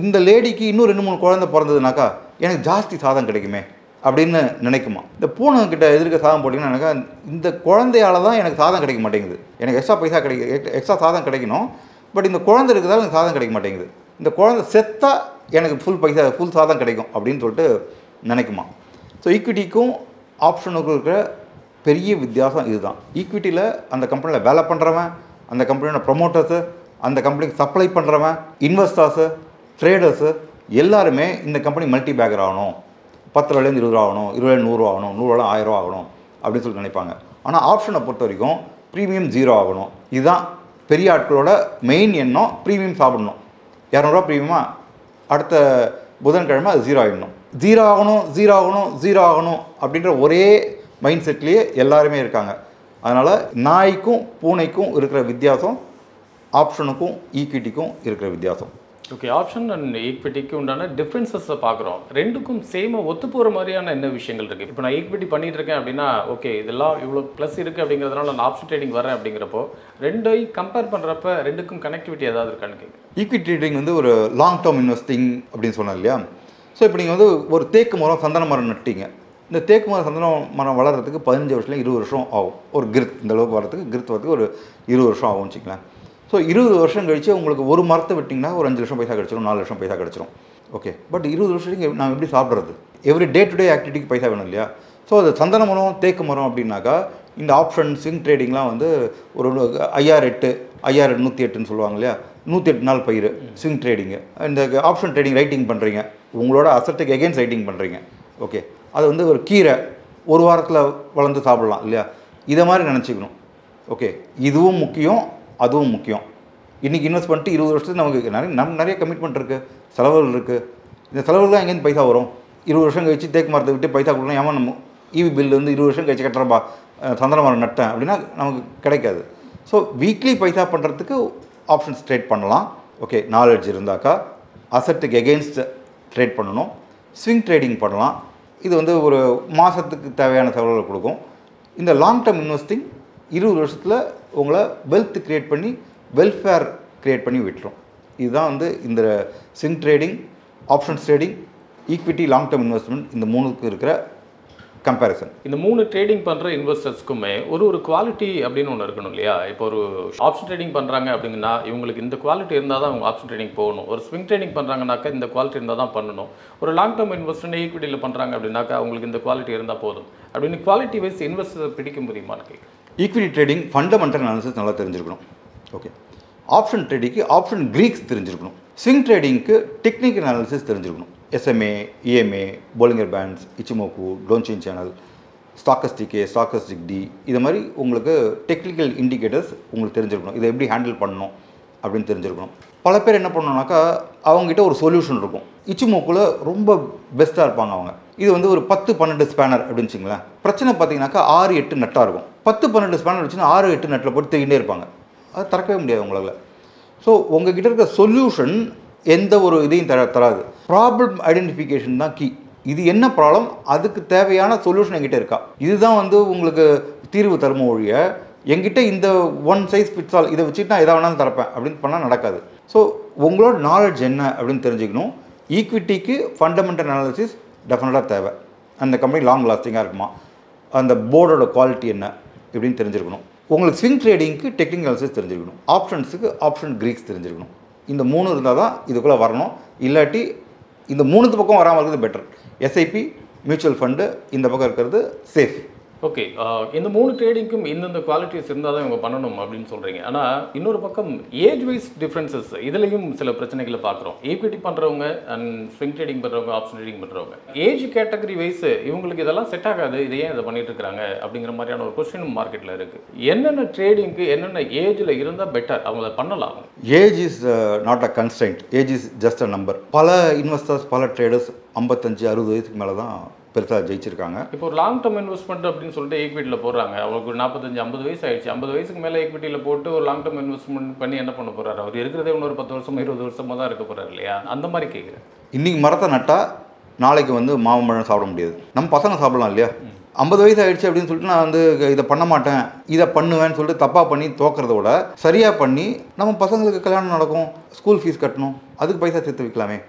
இந்த லேடிக்கு இன்னும் 2-3 குழந்தை பிறந்ததுனாக்கா எனக்கு ஜாஸ்தி சாதம் கிடைக்குமே அப்படின்னு நினைக்குமா. இந்த பூனை கிட்ட எதிர்க்க சாதம் போட்டிங்கன்னா இந்த குழந்தையால தான் எனக்கு சாதம் கிடைக்க மாட்டேங்குது, எனக்கு எக்ஸ்ட்ரா சாதம் கிடைக்கணும், பட் இந்த குழந்தை இருக்கிறதால எனக்கு சாதம் கிடைக்க மாட்டேங்குது, இந்த குழந்தை செத்தா எனக்கு ஃபுல் சாதம் கிடைக்கும் அப்படின்னு சொல்லிட்டு நினைக்குமா. ஸோ ஈக்விட்டிக்கும் ஆப்ஷனுக்கும் இருக்கிற பெரிய வித்தியாசம் இதுதான். ஈக்விட்டியில் அந்த கம்பெனியில் வேலை பண்ணுறவன், அந்த கம்பெனியோட ப்ரொமோட்டர்ஸு, அந்த கம்பெனிக்கு சப்ளை பண்ணுறவன், இன்வெஸ்டர்ஸு, ட்ரேடர்ஸு எல்லாருமே இந்த கம்பெனி மல்டி பேக்கர் ஆகணும், 10 ரூபாயிலேருந்து 20 ரூபா ஆகணும், 20 100 ரூபா ஆகணும், 100 ரூபா 1000 ரூபா ஆகணும் அப்படின்னு சொல்லி நினைப்பாங்க. ஆனால் ஆப்ஷனை பொறுத்த வரைக்கும் ப்ரீமியம் 0 ஆகணும். இதுதான் பெரிய ஆட்களோட மெயின் எண்ணம். ப்ரீமியம் சாப்பிடணும், 200 ரூபா ப்ரீமியமாக அடுத்த புதன்கிழமை அது 0 ஆகிடணும். 0 ஆகணும், 0 ஆகணும், 0 ஆகணும் அப்படின்ற ஒரே மைண்ட் செட்லேயே எல்லாருமே இருக்காங்க. அதனால் நாய்க்கும் பூனைக்கும் இருக்கிற வித்தியாசம் ஆப்ஷனுக்கும் ஈக்விட்டிக்கும் இருக்கிற வித்தியாசம். ஓகே, ஆப்ஷன் அண்ட் ஈக்விட்டிக்கு உண்டான டிஃப்ரென்சஸை பார்க்குறோம். ரெண்டுக்கும் சேமாக ஒத்து போகிற மாதிரியான என்ன விஷயங்கள் இருக்குது? இப்போ நான் ஈக்விட்டி பண்ணிட்டு இருக்கேன் அப்படின்னா ஓகே இதெல்லாம் இவ்வளோ ப்ளஸ் இருக்குது அப்படிங்கிறதுனால நான் ஆப்ஷன் ட்ரேடிங் வரேன் அப்படிங்கிறப்போ ரெண்டையும் கம்பேர் பண்ணுறப்ப ரெண்டுக்கும் கனெக்டிவிட்டி ஏதாவது இருக்கான்னு கேட்குறேன். ஈக்விட்டி ட்ரேடிங் வந்து ஒரு லாங் டேர்ம் இன்வெஸ்டிங் அப்படின்னு சொன்னோம் இல்லையா? ஸோ இப்போ நீங்கள் வந்து ஒரு தேக்கு மரம் சந்தன மரம் நட்டிங்க. இந்த தேக்கு மரம் சந்தன மரம் வளர்கிறதுக்கு 15 வருஷம் 20 வருஷம் ஆகும். ஒரு கிருத் இந்த அளவுக்கு வரதுக்கு ஒரு 20 வருஷம் ஆகும்னு வச்சுக்கலாம். ஸோ 20 வருஷம் கழிச்சு உங்களுக்கு ஒரு மரத்தை விட்டிங்கன்னா ஒரு 5 லட்சம் பைசா கிடச்சிரும், 4 லட்சம் பைசா கிடச்சிரும். ஓகே, பட் 20 வருஷத்துக்கு நான் எப்படி சாப்பிட்றது? எவ்ரி டே டு டே ஆக்டிவிட்டிக்கு பைசா வேணும் இல்லையா? ஸோ அது சந்தன மரம் தேக்கு மரம் அப்படின்னாக்கா இந்த ஆப்ஷன் ஸ்விங் ட்ரேடிங்லாம் வந்து ஒரு 5008 5108ன்னு சொல்லுவாங்க இல்லையா? 108 நாள் பயிர் ஸ்விங் ட்ரேடிங்கு. இந்த ஆப்ஷன் ட்ரேடிங் ரைட்டிங் பண்ணுறீங்க, உங்களோட அசட்டுக்கு எகெயின்ஸ்ட் ரைட்டிங் பண்ணுறீங்க. ஓகே, அது வந்து ஒரு கீரை ஒரு வாரத்தில் வளர்ந்து சாப்பிடலாம் இல்லையா? இதை மாதிரி நினச்சிக்கணும். ஓகே, இதுவும் முக்கியம், அதுவும் முக்கியம். இன்றைக்கி இன்வெஸ்ட் பண்ணிட்டு 20 வருஷத்துக்கு நமக்கு நிறைய கமிட்மெண்ட் இருக்குது, செலவுகள் இருக்குது. இந்த செலவுலாம் எங்கேருந்து பைசா வரும்? 20 வருஷம் கழிச்சு தேக்கு மரத்தை விட்டு பைசா கொடுக்கலாம். ஏமா நம்ம இவி பில் வந்து 20 வருஷம் கழிச்சு கட்டுறப்பா சந்தன மரம் நட்டேன் அப்படின்னா நமக்கு கிடைக்காது. ஸோ வீக்லி பைசா பண்ணுறதுக்கு ஆப்ஷன்ஸ் ட்ரேட் பண்ணலாம். ஓகே, நாலேஜ் இருந்தாக்கா அசட்டுக்கு எகெயின்ஸ்ட் ட்ரேட் பண்ணணும். ஸ்விங் ட்ரேடிங் பண்ணலாம். இது வந்து ஒரு மாதத்துக்கு தேவையான செலவுகளை கொடுக்கும். இந்த லாங் டேர்ம் இன்வெஸ்டிங் 20 வருஷத்தில் உங்களை வெல்த் க்ரியேட் பண்ணி வெல்ஃபேர் க்ரியேட் பண்ணி விட்டுரும். இதுதான் வந்து இந்த swing trading, options trading, equity, long term investment இந்த மூணுக்கு இருக்கிற கம்பேரிசன். இந்த 3 ட்ரேடிங் பண்ணுற இன்வெஸ்டர்ஸ்க்குமே ஒரு குவாலிட்டி அப்படின்னு ஒன்று இருக்கணும் இல்லையா? இப்போ ஒரு ஆப்ஷன் ட்ரேடிங் பண்ணுறாங்க அப்படின்னா இவங்களுக்கு இந்த குவாலிட்டி இருந்தால் தான் அவங்க ஆப்ஷன் ட்ரேடிங் போகணும். ஒரு ஸ்விங் ட்ரேடிங் பண்ணுறாங்கனாக்கா இந்த குவாலிட்டி இருந்தால் தான் பண்ணணும். ஒரு லாங் டேர்ம் இன்வெஸ்டர் ஈக்விட்டியில் பண்ணுறாங்க அப்படின்னாக்கா அவங்களுக்கு இந்த குவாலிட்டி இருந்தால் போதும் அப்படின்னு குவாலிட்டி வைஸ் இன்வெஸ்டர் பிடிக்க முடியுமான்னு கேட்குறேன். ஈக்விட்டி ட்ரேடிங் ஃபண்டமெண்டல் அனாலிசிஸ் நல்லா தெரிஞ்சிருக்கணும். ஓகே, ஆப்ஷன் ட்ரேடிங்க்கு ஆப்ஷன் கிரீக்ஸ் தெரிஞ்சிருக்கணும். ஸ்விங் ட்ரேடிங்க்கு டெக்னிக்கல் அனாலிசிஸ் தெரிஞ்சிருக்கணும். SMA, EMA, Bollinger bands, Ichimoku, Donchian channel, stochastic A, stochastic D, இது மாதிரி உங்களுக்கு டெக்னிக்கல் இண்டிகேட்டர்ஸ் உங்களுக்கு தெரிஞ்சிருக்கணும். இதை எப்படி ஹேண்டில் பண்ணணும் அப்படின்னு தெரிஞ்சிருக்கணும். பல பேர் என்ன பண்ணணும்னாக்கா அவங்ககிட்ட ஒரு சொல்யூஷன் இருக்கும். இச்சிமோக்கில் ரொம்ப பெஸ்ட்டாக இருப்பாங்க அவங்க. இது வந்து ஒரு 10-12 ஸ்பேனர் அப்படின்னு வச்சுங்களேன். பிரச்சனை பார்த்தீங்கன்னாக்கா 6-8 நட்டாக இருக்கும். 10-12 ஸ்பேனர் வச்சுன்னா 6-8 நட்டில் போட்டு தேடிட்டே இருப்பாங்க. அது திறக்கவே முடியாது உங்களால். ஸோ உங்ககிட்ட இருக்கிற சொல்யூஷன் எந்த ஒரு இதையும் தராது. ப்ராப்ளம் ஐடென்டிஃபிகேஷன் தான் கீ. இது என்ன ப்ராப்ளம், அதுக்கு தேவையான சொல்யூஷன் என்கிட்ட இருக்கா, இதுதான் வந்து உங்களுக்கு தீர்வு தரும ஒழிய என்கிட்ட இந்த ஒன் சைஸ் ஃபிட்ஸ் ஆல் இதை வச்சுட்டு நான் எதை வேணாலும் தரப்பேன் அப்படின்னு பண்ணால் நடக்காது. ஸோ உங்களோட நாலேஜ் என்ன அப்படின்னு தெரிஞ்சுக்கணும். ஈக்விட்டிக்கு ஃபண்டமெண்டல் அனாலிசிஸ் டெஃபினட்டாக தேவை. அந்த கம்பெனி லாங் லாஸ்டிங்காக இருக்குமா, அந்த போர்டோட குவாலிட்டி என்ன இப்படின்னு தெரிஞ்சிருக்கணும். உங்களுக்கு ஸ்விங் ட்ரேடிங்க்கு டெக்னிக்கல் அனாலிசிஸ் தெரிஞ்சிருக்கணும். ஆப்ஷன்ஸுக்கு ஆப்ஷன் கிரீக்ஸ் தெரிஞ்சிருக்கணும். இந்த 3 இருந்தால் தான் இதுக்குள்ளே வரணும். இல்லாட்டி இந்த 3 பக்கம் வராமல் இருக்கிறது பெட்டர். எஸ்ஐபி, மியூச்சுவல் ஃபண்டு இந்த பக்கம் இருக்கிறது சேஃப். ஓகே, இந்த 3 ட்ரேடிங்க்கும் இந்தந்த குவாலிட்டிஸ் இருந்தால் தான் இவங்க பண்ணணும் அப்படின்னு சொல்கிறீங்க. ஆனால் இன்னொரு பக்கம் ஏஜ் வைஸ் டிஃப்ரென்சஸ் இதுலேயும் சில பிரச்சனைகளை பார்க்குறோம். ஈக்விட்டி பண்ணுறவங்க அண்ட் ஸ்விங் ட்ரேடிங் பண்ணுறவங்க, ஆப்ஷன் ட்ரேடிங் பண்ணுறவங்க, ஏஜ் கேட்டகரி வைஸ் இவங்களுக்கு இதெல்லாம் செட் ஆகாது, இதை ஏன் இதை பண்ணிட்டு இருக்காங்க அப்படிங்கிற மாதிரியான ஒரு கொஸ்டின் மார்க்கெட்டில் இருக்குது. என்னென்ன ட்ரேடிங்க்கு என்னென்ன ஏஜில் இருந்தால் பெட்டர், அவங்க அதை பண்ணலாம்? Age is not a constraint. Age is just a number. பல இன்வெஸ்டர்ஸ், பல ட்ரேடர்ஸ் 55-60 வயசுக்கு மேலே தான் பெருசாக ஜெயிச்சிருக்காங்க. இப்போ ஒரு லாங் டேர்ம் இன்வெஸ்ட்மெண்ட் அப்படின்னு சொல்லிட்டு ஈக்விட்டியில் போடுறாங்க. அவருக்கு 45-50 வயசு ஆயிடுச்சு. 50 வயசுக்கு மேலே ஈக்விட்டியில் போட்டு ஒரு லாங் டேர்ம் இன்வெஸ்ட்மெண்ட் பண்ணி என்ன பண்ண போகிறாரு? அவர் இருக்கிறதே இன்னொரு 10 வருஷம் 20 வருஷமாக தான் இருக்க போகிறாரு இல்லையா? அந்த மாதிரி கேட்குறேன். இன்றைக்கி மரத்தை நட்டால் நாளைக்கு வந்து மாம்பழம் சாப்பிட முடியாது. நம்ம பசங்க சாப்பிடலாம் இல்லையா? 50 வயசு ஆயிடுச்சு அப்படின்னு சொல்லிட்டு நான் வந்து இதை பண்ண மாட்டேன், இதை பண்ணுவேன்னு சொல்லிட்டு தப்பாக பண்ணி தோக்கிறத விட சரியாக பண்ணி நம்ம பசங்களுக்கு கல்யாணம் நடக்கும், ஸ்கூல் ஃபீஸ் கட்டணும், அதுக்கு பைசா சேர்த்து வைக்கலாமே.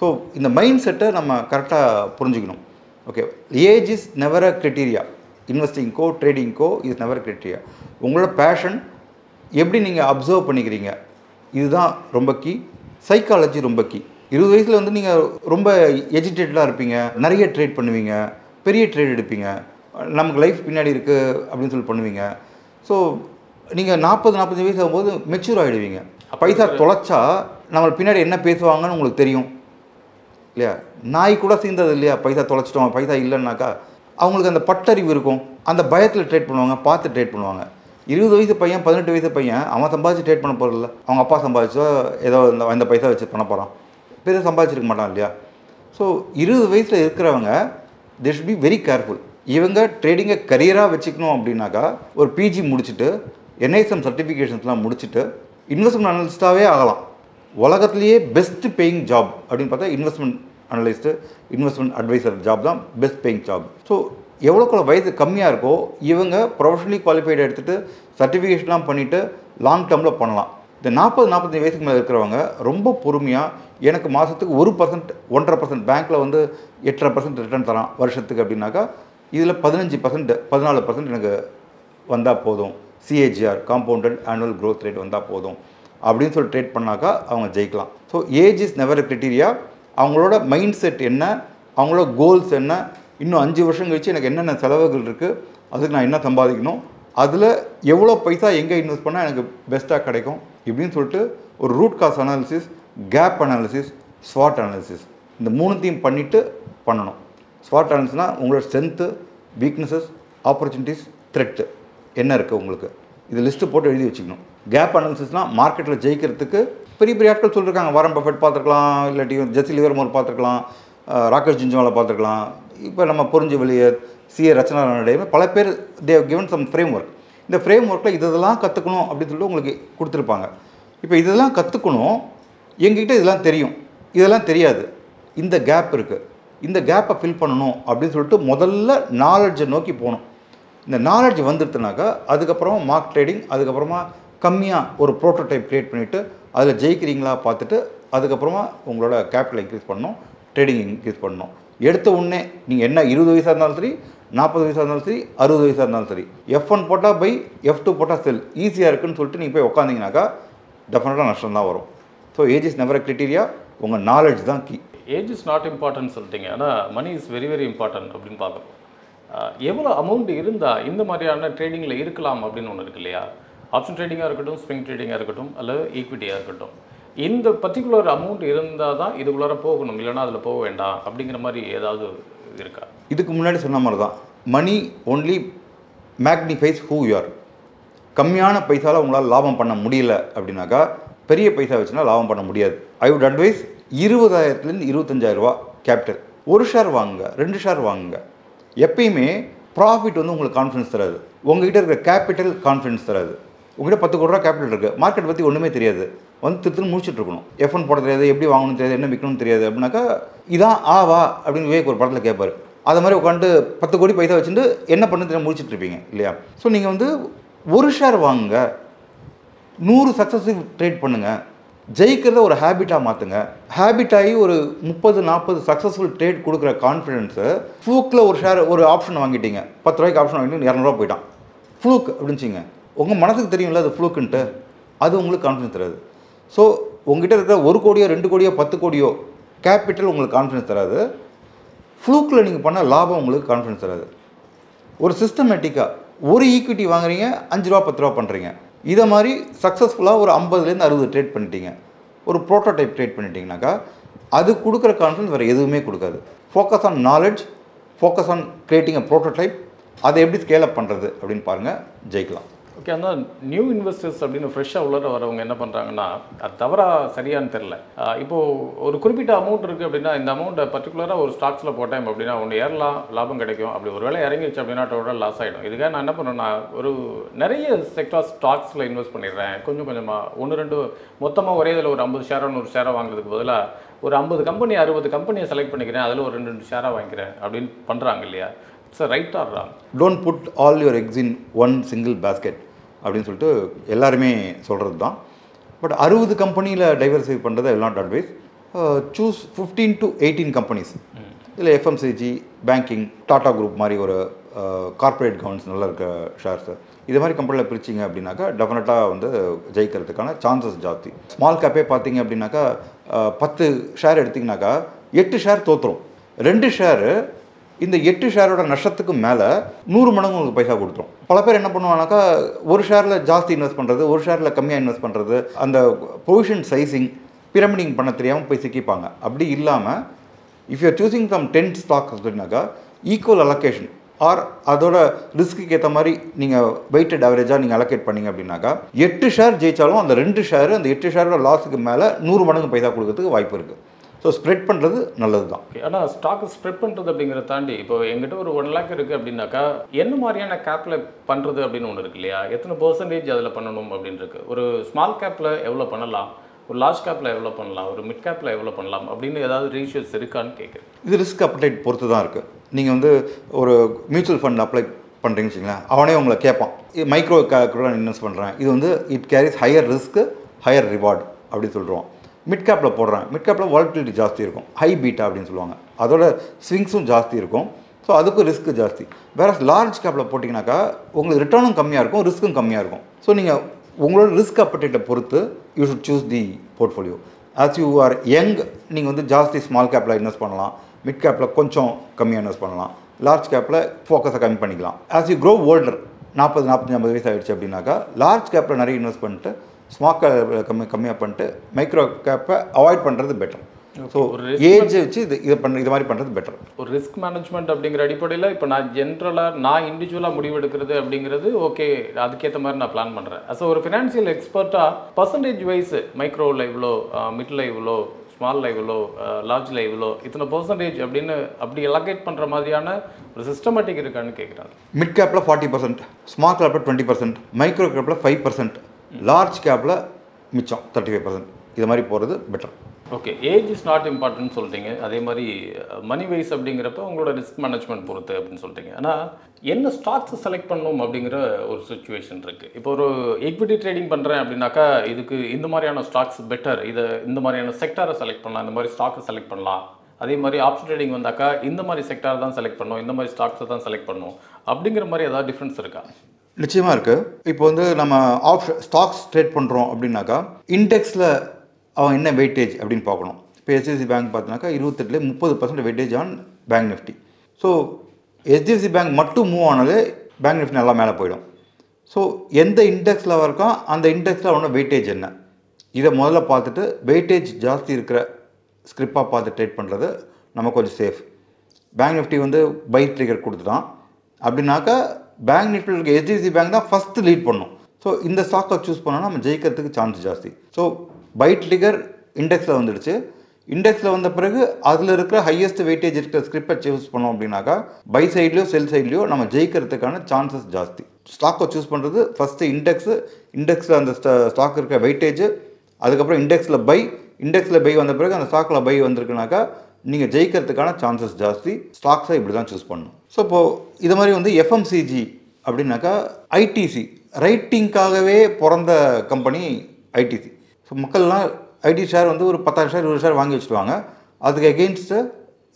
ஸோ இந்த மைண்ட் செட்டை நம்ம கரெக்டாக புரிஞ்சுக்கணும். Okay, age is never a criteria. இன்வெஸ்டிங்க்கோ ட்ரேடிங்க்கோ இஸ் நெவர் அ கிரைட்டீரியா. உங்களோட பேஷன் எப்படி நீங்கள் அப்சர்வ் பண்ணிக்கிறீங்க இதுதான் ரொம்ப கீ. சைக்காலஜி ரொம்ப கீ. 20 வயசில் வந்து நீங்கள் ரொம்ப எஜிடேட்டடாக இருப்பீங்க, நிறைய ட்ரேட் பண்ணுவீங்க, பெரிய ட்ரேட் எடுப்பீங்க, நமக்கு லைஃப் பின்னாடி இருக்குது அப்படின்னு சொல்லி பண்ணுவீங்க. ஸோ நீங்கள் 40-45 வயசு ஆகும்போது மெச்சூர் ஆகிடுவீங்க. பைசா தொலைச்சா நம்மளுக்கு பின்னாடி என்ன பேசுவாங்கன்னு உங்களுக்கு தெரியும் இல்லையா? நாய் கூட சேர்ந்தது இல்லையா? பைசா தொலைச்சிட்டோம், பைசா இல்லைன்னாக்கா அவங்களுக்கு அந்த பட்டறிவு இருக்கும். அந்த பயத்தில் ட்ரேட் பண்ணுவாங்க, பார்த்து ட்ரேட் பண்ணுவாங்க. 20 வயசு பையன், 18 வயசு பையன் அவன் சம்பாதிச்சு ட்ரேட் பண்ண போகிறதில்ல. அவங்க அப்பா சம்பாதிச்சோ ஏதோ இந்த பைசா வச்சு பண்ண போகிறான், பெரிய சம்பாதிச்சிருக்க மாட்டான் இல்லையா? ஸோ 20 வயசில் இருக்கிறவங்க they should be very careful. இவங்க ட்ரேடிங்கை கரியராக வச்சுக்கணும் அப்படின்னாக்கா ஒரு பிஜி முடிச்சுட்டு என்ஐஎஸ்எம் சர்டிஃபிகேஷன்ஸ்லாம் முடிச்சுட்டு இன்வெஸ்ட்மெண்ட் அனலிஸ்ட்டாகவே ஆகலாம். உலகத்துலேயே பெஸ்ட் பேயிங் ஜாப் அப்படின்னு பார்த்தா investment analyst, investment advisor job தான் பெஸ்ட் பேயிங் ஜாப். ஸோ எவ்வளோக்குள்ள வயசு கம்மியாக இருக்கோ இவங்க ப்ரொஃபஷனலி குவாலிஃபைடு எடுத்துகிட்டு சர்டிஃபிகேஷன்லாம் பண்ணிவிட்டு லாங் டேர்மில் பண்ணலாம். இந்த 40-45 வயசுக்கு மேலே இருக்கிறவங்க ரொம்ப பொறுமையாக எனக்கு மாதத்துக்கு 1%, 1.5% பேங்க்கில் வந்து 8.5% ரிட்டர்ன் தரான் வருஷத்துக்கு அப்படின்னாக்கா இதில் 15%, 14% எனக்கு வந்தால் போதும், CAGR compounded annual growth rate வந்தால் போதும் அப்படின்னு சொல்லி ட்ரேட் பண்ணாக்கா அவங்க ஜெயிக்கலாம். So age is never a criteria. அவங்களோட மைண்ட் செட் என்ன, அவங்களோட கோல்ஸ் என்ன, இன்னும் 5 வருஷம் கழிச்சு எனக்கு என்னென்ன செலவுகள் இருக்குது, அதுக்கு நான் என்ன சம்பாதிக்கணும், அதில் எவ்வளோ பைசா எங்கே இன்வெஸ்ட் பண்ணால் எனக்கு பெஸ்ட்டாக கிடைக்கும் இப்படின்னு சொல்லிட்டு ஒரு root cause analysis, gap analysis, ஸ்வாட் அனாலிசிஸ் இந்த 3த்தையும் பண்ணிவிட்டு பண்ணணும். ஸ்வாட் அனாலிசிஸ்னால் உங்களோட ஸ்ட்ரென்த்து, வீக்னஸஸ், ஆப்பர்ச்சுனிட்டிஸ், த்ரெட்டு என்ன இருக்குது உங்களுக்கு, இது லிஸ்ட்டு போட்டு எழுதி வச்சுக்கணும். கேப் அனாலிசிஸ்னால் மார்க்கெட்டில் ஜெயிக்கிறதுக்கு பெரிய பெரிய ஆட்கள் சொல்லியிருக்காங்க. வாரன் பஃபெட் பார்த்துருக்கலாம், இல்லாட்டி ஜெஸ்ஸி லிவர்மோர் பார்த்துருக்கலாம், ராக்கெட் ஜின்ஜுவாலை பார்த்துருக்கலாம், இப்போ நம்ம புரிஞ்சு வெளியே சிஏ ரச்சனா ராணடே பல பேர் they have given some framework. இந்த ஃப்ரேம் ஒர்க்கில் இதெல்லாம் கற்றுக்கணும் அப்படின்னு சொல்லிட்டு உங்களுக்கு கொடுத்துருப்பாங்க. இப்போ இதெல்லாம் கற்றுக்கணும், எங்ககிட்ட இதெல்லாம் தெரியும், இதெல்லாம் தெரியாது, இந்த கேப் இருக்குது, இந்த கேப்பை ஃபில் பண்ணணும் அப்படின்னு சொல்லிட்டு முதல்ல நாலெட்ஜை நோக்கி போகணும். இந்த நாலெட்ஜ் வந்துடுத்துனாக்கா அதுக்கப்புறமா மார்க் ட்ரேடிங், அதுக்கப்புறமா கம்மியாக ஒரு ப்ரோட்டோடைப் க்ரியேட் பண்ணிவிட்டு அதில் ஜெயிக்கிறீங்களா பார்த்துட்டு அதுக்கப்புறமா உங்களோட கேபிட்டல் இன்க்ரீஸ் பண்ணணும், ட்ரேடிங் இன்க்ரீஸ் பண்ணணும். எடுத்த உடனே நீங்கள் என்ன 20 வயசாக இருந்தாலும் சரி, 40 வயசாக இருந்தாலும் சரி, 60 வயசாக இருந்தாலும் சரி, F1 போட்டால் பை, F2 போட்டால் செல், ஈஸியாக இருக்குன்னு சொல்லிட்டு நீங்கள் போய் உட்காந்திங்கனாக்கா டெஃபினட்டாக நஷ்டம் தான் வரும். So age is never a criteria, உங்கள் நாலேஜ் தான் key. Age is not important சொல்லிட்டீங்க, ஆனால் money is very very important அப்படின்னு பார்க்குறோம். எவ்வளோ அமௌண்ட் இருந்தால் இந்த மாதிரியான ட்ரேடிங்கில் இருக்கலாம் அப்படின்னு ஒன்று இருக்கு இல்லையா? ஆப்ஷன் ட்ரேடிங்காக இருக்கட்டும், ஸ்விங் ட்ரேடிங்காக இருக்கட்டும், அல்லது ஈக்விட்டியாக இருக்கட்டும், இந்த பர்டிகுலர் அமௌண்ட் இருந்தால் தான் இதுக்குள்ளார போகணும், இல்லைனா அதில் போக வேண்டாம் அப்படிங்கிற மாதிரி ஏதாவது இருக்கா? இதுக்கு முன்னாடி சொன்ன மாதிரி தான், money only magnifies who you are. கம்மியான பைசாவில் உங்களால் லாபம் பண்ண முடியல அப்படின்னாக்கா பெரிய பைசா வச்சுன்னா லாபம் பண்ண முடியாது. ஐ வுட் அட்வைஸ் 20,000 25,000 ரூபா கேபிட்டல். 1 ஷேர் வாங்குங்க, 2 ஷேர் வாங்குங்க. எப்பயுமே ப்ராஃபிட் வந்து உங்களுக்கு கான்ஃபிடன்ஸ் தராது, உங்ககிட்ட இருக்கிற கேபிட்டல் கான்ஃபிடன்ஸ் தராது. உங்கள்கிட்ட 10 கோடி ரூபா கேபிட்டல் இருக்குது, மார்க்கெட் பற்றி ஒன்றுமே தெரியாது, வந்து திருத்துன்னு முடிச்சுட்டு இருக்கணும். F1 போட தெரியாது, எப்படி வாங்கணும்னு தெரியாது, என்ன விற்கணும்னு தெரியாது அப்படின்னாக்கா இதான் வா அப்படின்னு விவேக் ஒரு படத்தில் கேட்பார். அது மாதிரி உட்காந்து 10 கோடி பைசா வச்சுட்டு என்ன பண்ணு தெரியாது முடிச்சுட்டு இருப்பீங்க இல்லையா? ஸோ நீங்கள் வந்து ஒரு ஷேர் வாங்குங்க, 100 சக்ஸஸ்ஃபுல் ட்ரேட் பண்ணுங்கள், ஜெயிக்கிறத ஒரு ஹேபிட்டாக மாற்றுங்க. ஹேபிட் ஆகி ஒரு 30-40 சக்ஸஸ்ஃபுல் ட்ரேட் கொடுக்குற கான்ஃபிடென்ஸு ஃப்ளூக்கில் ஒரு ஷேர் ஒரு ஆப்ஷன் வாங்கிட்டீங்க, 10 ரூபாய்க்கு ஆப்ஷன் வாங்கிட்டு 200 போயிட்டான், ஃப்ளூக் அப்படின்ச்சிங்க. உங்கள் மனசுக்கு தெரியும்ல அது ஃப்ளூக்குன்ட்டு, அது உங்களுக்கு கான்ஃபிடன்ஸ் தராது. ஸோ உங்ககிட்ட இருக்கிற 1 கோடியோ 2 கோடியோ 10 கோடியோ கேபிட்டல் உங்களுக்கு கான்ஃபிடன்ஸ் தராது. ஃப்ளூக்கில் நீங்கள் பண்ண லாபம் உங்களுக்கு கான்ஃபிடன்ஸ் தராது. ஒரு சிஸ்டமேட்டிக்காக ஒரு ஈக்விட்டி வாங்குறீங்க, 5 ரூபா 10 ரூபா பண்ணுறீங்க. இதை மாதிரி சக்ஸஸ்ஃபுல்லாக ஒரு 50லேருந்து 60 ட்ரேட் பண்ணிட்டீங்க, ஒரு ப்ரோட்டோடைப் ட்ரேட் பண்ணிட்டீங்கனாக்கா அது கொடுக்குற கான்ஃபிடன்ஸ் வேறு எதுவுமே கொடுக்காது. Focus on knowledge, focus on creating a prototype, அதை எப்படி ஸ்கேல் அப் பண்ணுறது அப்படின்னு பாருங்கள், ஜெயிக்கலாம். ஓகே, ஆனால் நியூ இன்வெஸ்டர்ஸ் அப்படின்னு ஃப்ரெஷ்ஷாக உள்ள வரவங்க என்ன பண்ணுறாங்கன்னா, அது தவறாக சரியானு தெரில. இப்போது ஒரு குறிப்பிட்ட அமௌண்ட் இருக்குது அப்படின்னா, இந்த அமௌண்ட்டை பர்டிகுலராக ஒரு ஸ்டாக்ஸில் போட்டேன் அப்படின்னா ஒன்று ஏறலாம், லாபம் கிடைக்கும். அப்படி ஒரு வேளை இறங்கிடுச்சு அப்படின்னா டோட்டல் லாஸ் ஆகிடும். இதுக்காக நான் என்ன பண்ணுறேன்னா, ஒரு நிறைய செக்டார் ஸ்டாக்ஸில் இன்வெஸ்ட் பண்ணிடுறேன், கொஞ்சம் கொஞ்சமாக 1-2 மொத்தமாக ஒரே இதில் ஒரு 50 ஷேரோ 100 ஷேரோ வாங்குறதுக்கு பதிலாக ஒரு 50 கம்பெனி 60 கம்பெனியை செலக்ட் பண்ணிக்கிறேன், அதில் ஒரு 2-2 ஷேராக வாங்கிக்கிறேன் அப்படின்னு பண்ணுறாங்க இல்லையா? It's right or wrong? Don't put all your eggs in one single basket அப்படின்னு சொல்லிட்டு எல்லாருமே சொல்கிறது தான். பட் 60 கம்பெனியில் டைவர்சிஃபை பண்ணுறது I will not advice. Choose 15 to 18 companies. இதில் எஃப்எம்சிஜி, பேங்கிங், டாடா குரூப் மாதிரி ஒரு கார்ப்பரேட் கவர்னன்ஸ் நல்லா இருக்க ஷேர்ஸு, இது மாதிரி கம்பெனியில் பிரிச்சிங்க அப்படின்னாக்கா டெஃபினட்டாக வந்து ஜெயிக்கிறதுக்கான சான்சஸ் ஜாஸ்தி. ஸ்மால் கேப்பே பார்த்தீங்க அப்படின்னாக்கா 10 ஷேர் எடுத்திங்கனாக்கா 8 ஷேர் தோற்றுரும். 2 ஷேரு இந்த 8 ஷேரோட நஷ்டத்துக்கு மேலே 100 மடங்கு உங்களுக்கு பைசா கொடுத்துரும். பல பேர் என்ன பண்ணுவாங்கனாக்கா ஒரு ஷேரில் ஜாஸ்தி இன்வெஸ்ட் பண்ணுறது, ஒரு ஷேரில் கம்மியாக இன்வெஸ்ட் பண்ணுறது, அந்த பொசிஷன் சைஸிங் பிரமிடிங் பண்ண தெரியாமல் போய் சிக்கிப்பாங்க. அப்படி இல்லாமல் if you're choosing from 10 stocks அப்படின்னாக்கா ஈக்குவல் அலோகேஷன் ஆர் அதோட ரிஸ்க்கு ஏற்ற மாதிரி நீங்கள் வெயிட்டட் ஆவரேஜாக நீங்கள் அலோகேட் பண்ணிங்க அப்படின்னாக்கா 8 ஷேர் ஜெயித்தாலும் அந்த 2 ஷேரு அந்த 8 ஷேரோட லாஸுக்கு மேலே 100 மடங்கு பைசா கொடுக்கறதுக்கு வாய்ப்பு இருக்குது. ஸோ ஸ்ப்ரெட் பண்ணுறது நல்லது தான். ஆனால் ஸ்டாக் ஸ்ப்ரெட் பண்ணுறது அப்படிங்கிறத தாண்டி இப்போ எங்கிட்ட ஒரு 1 lakh இருக்குது அப்படின்னாக்கா என்ன மாதிரியான கேப்பில் பண்ணுறது அப்படின்னு ஒன்று இருக்கு இல்லையா? எத்தனை பர்சன்டேஜ் அதில் பண்ணணும் அப்படின்னு இருக்கு. ஒரு ஸ்மால் கேப்பில் எவ்வளோ பண்ணலாம், ஒரு லார்ஜ் கேப்பில் எவ்வளோ பண்ணலாம், ஒரு மிட் கேப்பில் எவ்வளோ பண்ணலாம் அப்படின்னு ஏதாவது ரேஷியோஸ் இருக்கான்னு கேட்குறேன். இது ரிஸ்க் அப்டைட் பொறுத்து தான் இருக்குது. நீங்கள் வந்து ஒரு மியூச்சுவல் ஃபண்ட் அப்ளை பண்ணுறீங்கன்னு வச்சுங்களேன், அவனே உங்களை கேட்பான், மைக்ரோ கூட இன்வெஸ்ட் பண்ணுறேன், இது வந்து it carries higher risk higher reward அப்படின்னு சொல்கிறோம். மிட் கேப்பில் போடுறேன், மிட் கேப்பில் வாலட்டிலிட்டி ஜாஸ்தி இருக்கும், ஹை பீட்டா அப்படின்னு சொல்லுவாங்க, அதோட ஸ்விங்ஸும் ஜாஸ்தி இருக்கும். ஸோ அதுக்கும் ரிஸ்க்கு ஜாஸ்தி. வேறு லார்ஜ் கேப்பில் போட்டிங்கனாக்கா உங்களுக்கு ரிட்டர்னும் கம்மியாக இருக்கும், ரிஸ்க்கும் கம்மியாக இருக்கும். ஸோ நீங்கள் உங்களோட ரிஸ்க் அப்படைட்டை பொறுத்து you should choose the portfolio. As you are young நீங்கள் வந்து ஜாஸ்தி ஸ்மால் கேப்பில் இன்வெஸ்ட் பண்ணலாம், மிட் கேப்பில் கொஞ்சம் கம்மியாக இன்வெஸ்ட் பண்ணலாம், லார்ஜ் கேப்பில் ஃபோக்கஸை கம்மி பண்ணிக்கலாம். ஆஸ் யூ க்ரோ ஓல்டர் 40-50 வயசு ஆகிடுச்சு அப்படின்னாக்கா லார்ஜ் கேப்பில் நிறைய இன்வெஸ்ட் பண்ணிட்டு ஸ்மால் கேப் கம்மியாக பண்ணிட்டு மைக்ரோ கேப்பை அவாய்ட் பண்ணுறது பெட்டர். ஸோ ஏஜ் வச்சு இது மாதிரி பண்ணுறது பெட்டர். ஒரு ரிஸ்க் மேனேஜ்மெண்ட் அப்படிங்கிற அடிப்படையில் இப்போ நான் ஜென்ரலாக நான் இண்டிவிஜுவலாக முடிவெடுக்கிறது அப்படிங்கிறது ஓகே, அதுக்கேற்ற மாதிரி நான் பிளான் பண்ணுறேன். அஸ் ஒரு ஃபினான்ஷியல் எக்ஸ்பர்ட்டாக பர்சன்டேஜ் வைஸ் மைக்ரோவில் இவ்வளோ, மிடில் இவ்வளோ, ஸ்மால் இவ்வளோ, லார்ஜில் இவ்வளோ, இத்தனை பர்சன்டேஜ் அப்படின்னு அப்படி அலோகேட் பண்ணுற மாதிரியான ஒரு சிஸ்டமேட்டிக் இருக்கான்னு கேட்குறாங்க. மிட் கேப்பில் 40%, ஸ்மால் கேப்பில் 20%, மைக்ரோ கேப்பில் 5%, லார்ஜ் கேப்பில் மிச்சம் 35%, இது மாதிரி போகிறது better. Okay, age is not important சொல்லிட்டீங்க. அதே மாதிரி மணி வைஸ் அப்படிங்கிறப்ப உங்களோட ரிஸ்க் மேனேஜ்மெண்ட் பொறுத்து அப்படின்னு சொல்லிட்டீங்க. ஆனால் என்ன ஸ்டாக்ஸை செலக்ட் பண்ணணும் அப்படிங்கிற ஒரு சுச்சுவேஷன் இருக்குது. இப்போ ஒரு ஈக்விட்டி ட்ரேடிங் பண்ணுறேன் அப்படின்னாக்கா இதுக்கு இந்த மாதிரியான ஸ்டாக்ஸ் பெட்டர், இதை இந்த மாதிரியான செக்டாரை செலக்ட் பண்ணலாம், இந்த மாதிரி ஸ்டாக்கை செலக்ட் பண்ணலாம். அதே மாதிரி ஆப்ஷன் ட்ரேடிங் வந்தாக்கா இந்த மாதிரி செக்டார் தான் செலக்ட் பண்ணணும், இந்த மாதிரி ஸ்டாக்ஸை தான் செலக்ட் பண்ணணும் அப்படிங்கிற மாதிரி ஏதாவது டிஃப்ரென்ஸ் இருக்கா? நிச்சயமாக இருக்குது. இப்போ வந்து நம்ம ஸ்டாக்ஸ் ட்ரேட் பண்ணுறோம் அப்படின்னாக்கா இண்டெக்ஸில் அவன் என்ன வெயிட்டேஜ் அப்படின்னு பார்க்கணும். இப்போ HDFC பேங்க் பார்த்தினாக்கா 28 30% weightage on bank Nifty. So HDFC bank மட்டும் மூவ் ஆனாலே பேங்க் நிஃப்டி நல்லா மேலே போயிடும். ஸோ எந்த இண்டெக்ஸில் இருக்கோ அந்த இண்டெக்ஸில் அவனோட வெயிட்டேஜ் என்ன, இதை முதல்ல பார்த்துட்டு வெயிட்டேஜ் ஜாஸ்தி இருக்கிற ஸ்கிரிப்பாக பார்த்து ட்ரேட் பண்ணுறது நம்ம கொஞ்சம் சேஃப். பேங்க் நிஃப்டி வந்து பை ட்ரிகர் கொடுத்துட்டான் அப்படின்னாக்கா பேங்க் நிஃப்டியில் இருக்க HDFC பேங்க் தான் ஃபஸ்ட்டு லீட் பண்ணும். ஸோ இந்த ஸ்டாக்கை சூஸ் பண்ணோன்னா நம்ம ஜெயிக்கிறதுக்கு சான்ஸ் ஜாஸ்தி. ஸோ பை ட்ரிகர் இண்டெக்ஸில் வந்துடுச்சு. இண்டெக்ஸில் வந்த பிறகு அதில் இருக்கிற ஹையஸ்ட் வெயிட்டேஜ் இருக்கிற ஸ்கிரிப்பை சூஸ் பண்ணோம் அப்படின்னாக்கா பை சைட்லையோ செல் சைட்லையோ நம்ம ஜெயிக்கிறதுக்கான சான்சஸ் ஜாஸ்தி. ஸ்டாக்கை சூஸ் பண்ணுறது ஃபஸ்ட்டு இண்டெக்ஸில் அந்த ஸ்டாக் இருக்கிற வெயிட்டேஜ், அதுக்கப்புறம் இண்டெக்ஸில் பை வந்த பிறகு அந்த ஸ்டாக்கில் பை வந்திருக்குனாக்கா நீங்கள் ஜெயிக்கிறதுக்கான சான்சஸ் ஜாஸ்தி. ஸ்டாக்ஸை இப்படி தான் சூஸ் பண்ணணும். ஸோ இப்போது இது மாதிரி வந்து FMCG அப்படின்னாக்கா ஐடிசி, ரைட்டிங்காகவே பிறந்த கம்பெனி ஐடிசி. ஸோ மக்கள்லாம் ஐடி ஷேர் வந்து ஒரு 10,000 ஷேர் 20 ஷேர் வாங்கி வச்சுருவாங்க. அதுக்கு எகெயின்ஸ்ட்டு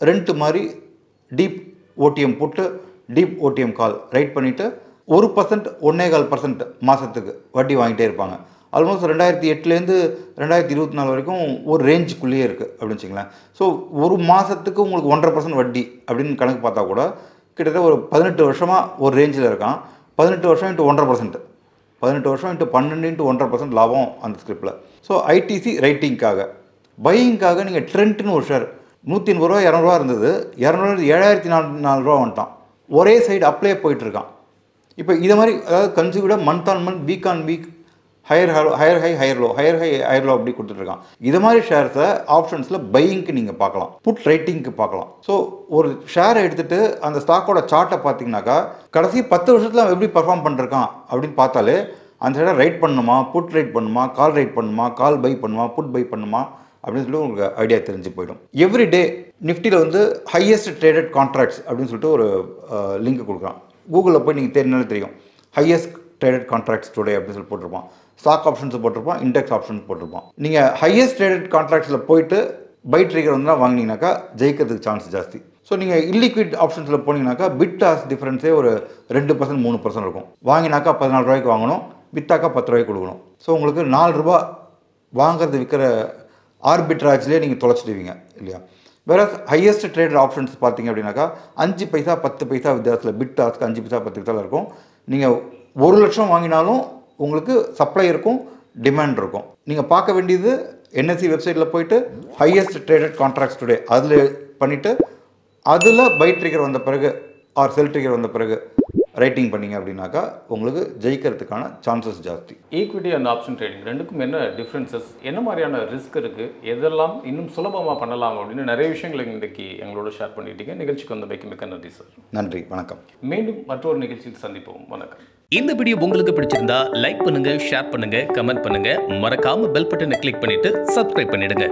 ரெண்ட் மாதிரி டீப் ஓடிஎம் போட்டு டீப் ஓடிஎம் கால் ரைட் பண்ணிவிட்டு 1% 1.25% மாதத்துக்கு வட்டி வாங்கிட்டே இருப்பாங்க. ஆல்மோஸ்ட் 2008லேருந்து 2024 வரைக்கும் ஒரு ரேஞ்சுக்குள்ளேயே இருக்குது அப்படின்னு வச்சுங்களேன். ஸோ ஒரு மாதத்துக்கு உங்களுக்கு 1.5% வட்டி அப்படின்னு கணக்கு பார்த்தா கூட கிட்டத்தட்ட ஒரு 18 வருஷமாக ஒரு ரேஞ்சில் இருக்கான். 18 வருஷம் இன்ட்டு 1.5%, 18 வருஷம் இன்ட்டு 12 இன்ட்டு 1.5% லாபம் அந்த ஸ்கிரிப்டில். So ITC ரைட்டிங்காக. பையிங்காக நீங்கள் ட்ரெண்ட்னு ஒரு ஷேர் 180 ரூபா 200 ரூபா இருந்தது, 7,404 ரூபா வந்துட்டான். ஒரே சைடு அப்ளே போயிட்டுருக்கான். இப்போ இதை மாதிரி அதாவது கன்சியூவிட month on month, week on week, higher high higher low, higher high higher low அப்படி கொடுத்துட்ருக்கான். இது மாதிரி ஷேர்ஸை ஆப்ஷன்ஸில் பையிங்க்கு நீங்கள் பார்க்கலாம், புட் ரைட்டிங்க்கு பார்க்கலாம். ஸோ ஒரு ஷேரை எடுத்துகிட்டு அந்த ஸ்டாக்கோட சார்ட்டை பார்த்தீங்கன்னாக்கா கடைசி 10 வருஷத்தில் அவன் எப்படி பர்ஃபார்ம் பண்ணிருக்கான் அப்படின்னு பார்த்தாலே அந்த ஷேரை ரைட் பண்ணணுமா, புட் ரைட் பண்ணுமா, கால் ரைட் பண்ணுமா, கால் பை பண்ணுமா, புட் பை பண்ணுமா அப்படின்னு சொல்லி உங்களுக்கு ஐடியா தெரிஞ்சு போயிடும். எவ்ரி டே நிஃப்டியில் வந்து ஹையஸ்ட் ட்ரேடட் கான்ட்ராக்ட்ஸ் அப்படின்னு சொல்லிட்டு ஒரு லிங்க் கொடுக்குறான். கூகுளில் போய் நீங்கள் தேடினாலே தெரியும். ஹையஸ்ட் ட்ரேடட் கான்ட்ராக்ட்ஸ் டுடே அப்படின்னு சொல்லி போட்டிருப்பான். ஸ்டாக் ஆப்ஷன்ஸ் போட்டிருப்பான், இண்டெக்ஸ் ஆப்ஷன்ஸ் போட்டிருப்பான். நீங்கள் ஹையஸ்ட் ட்ரேடட் கான்ட்ராக்ட்ஸில் போயிட்டு பை ட்ரிகர் வந்து வாங்கினீங்கன்னாக்கா ஜெயிக்கிறதுக்கு சான்ஸ் ஜாஸ்தி. ஸோ நீங்கள் இல்லிக்விட் ஆப்ஷன்ஸில் போனீங்கன்னாக்கா பிட் ஆஸ் டிஃபரன்ஸே ஒரு 2% 3% இருக்கும். வாங்கினாக்கா 14 ரூபாய்க்கு வாங்கணும், வித்தாக்கா 10 ரூபாய்க்கு கொடுக்கணும். ஸோ உங்களுக்கு 4 ரூபா வாங்கிறது விற்கிற ஆர்பிட்ராஜ்லேயே நீங்கள் தொலைச்சிடுவீங்க இல்லையா. வேறு ஹையஸ்ட் ட்ரேடட் ஆப்ஷன்ஸ் பார்த்தீங்க அப்படின்னாக்கா 5 பைசா 10 பைசா வித்தியாசத்தில் பிட் ஆஸ்க்கு 5 பைசா 10 பைசாவில் இருக்கும். நீங்கள் 1 லட்சம் வாங்கினாலும் உங்களுக்கு சப்ளை இருக்கும், டிமாண்ட் இருக்கும். நீங்கள் பார்க்க வேண்டியது என்எஸ்சி வெப்சைட்டில் போயிட்டு ஹையஸ்ட் ட்ரேடட் கான்ட்ராக்ட்ஸ் டுடே அதில் பண்ணிவிட்டு அதில் பை ட்ரிகர் வந்த பிறகு ஆர் செல் ட்ரிகர் வந்த பிறகு ரைட்டிங் பண்ணிங்க அப்படின்னாக்கா உங்களுக்கு ஜெயிக்கிறதுக்கான சான்சஸ் ஜாஸ்தி. ஈக்விட்டி அண்ட் ஆப்ஷன் ட்ரேடிங் ரெண்டுக்கும் என்ன டிஃப்ரென்சஸ், என்ன மாதிரியான ரிஸ்க் இருக்குது, எதெல்லாம் இன்னும் சுலபமாக பண்ணலாம் அப்படின்னு நிறைய விஷயங்களை இன்றைக்கி எங்களோட ஷேர் பண்ணிட்டீங்க. நிகழ்ச்சிக்கு வந்தமைக்கு மிக்க நன்றி சார். நன்றி, வணக்கம். மீண்டும் மற்றொரு நிகழ்ச்சியில் சந்திப்போம். வணக்கம். இந்த வீடியோ உங்களுக்கு பிடிச்சிருந்தா லைக் பண்ணுங்க, ஷேர் பண்ணுங்க, கமெண்ட் பண்ணுங்க, மறக்காம பெல் பட்டனை கிளிக் பண்ணிட்டு சப்ஸ்கிரைப் பண்ணிடுங்க.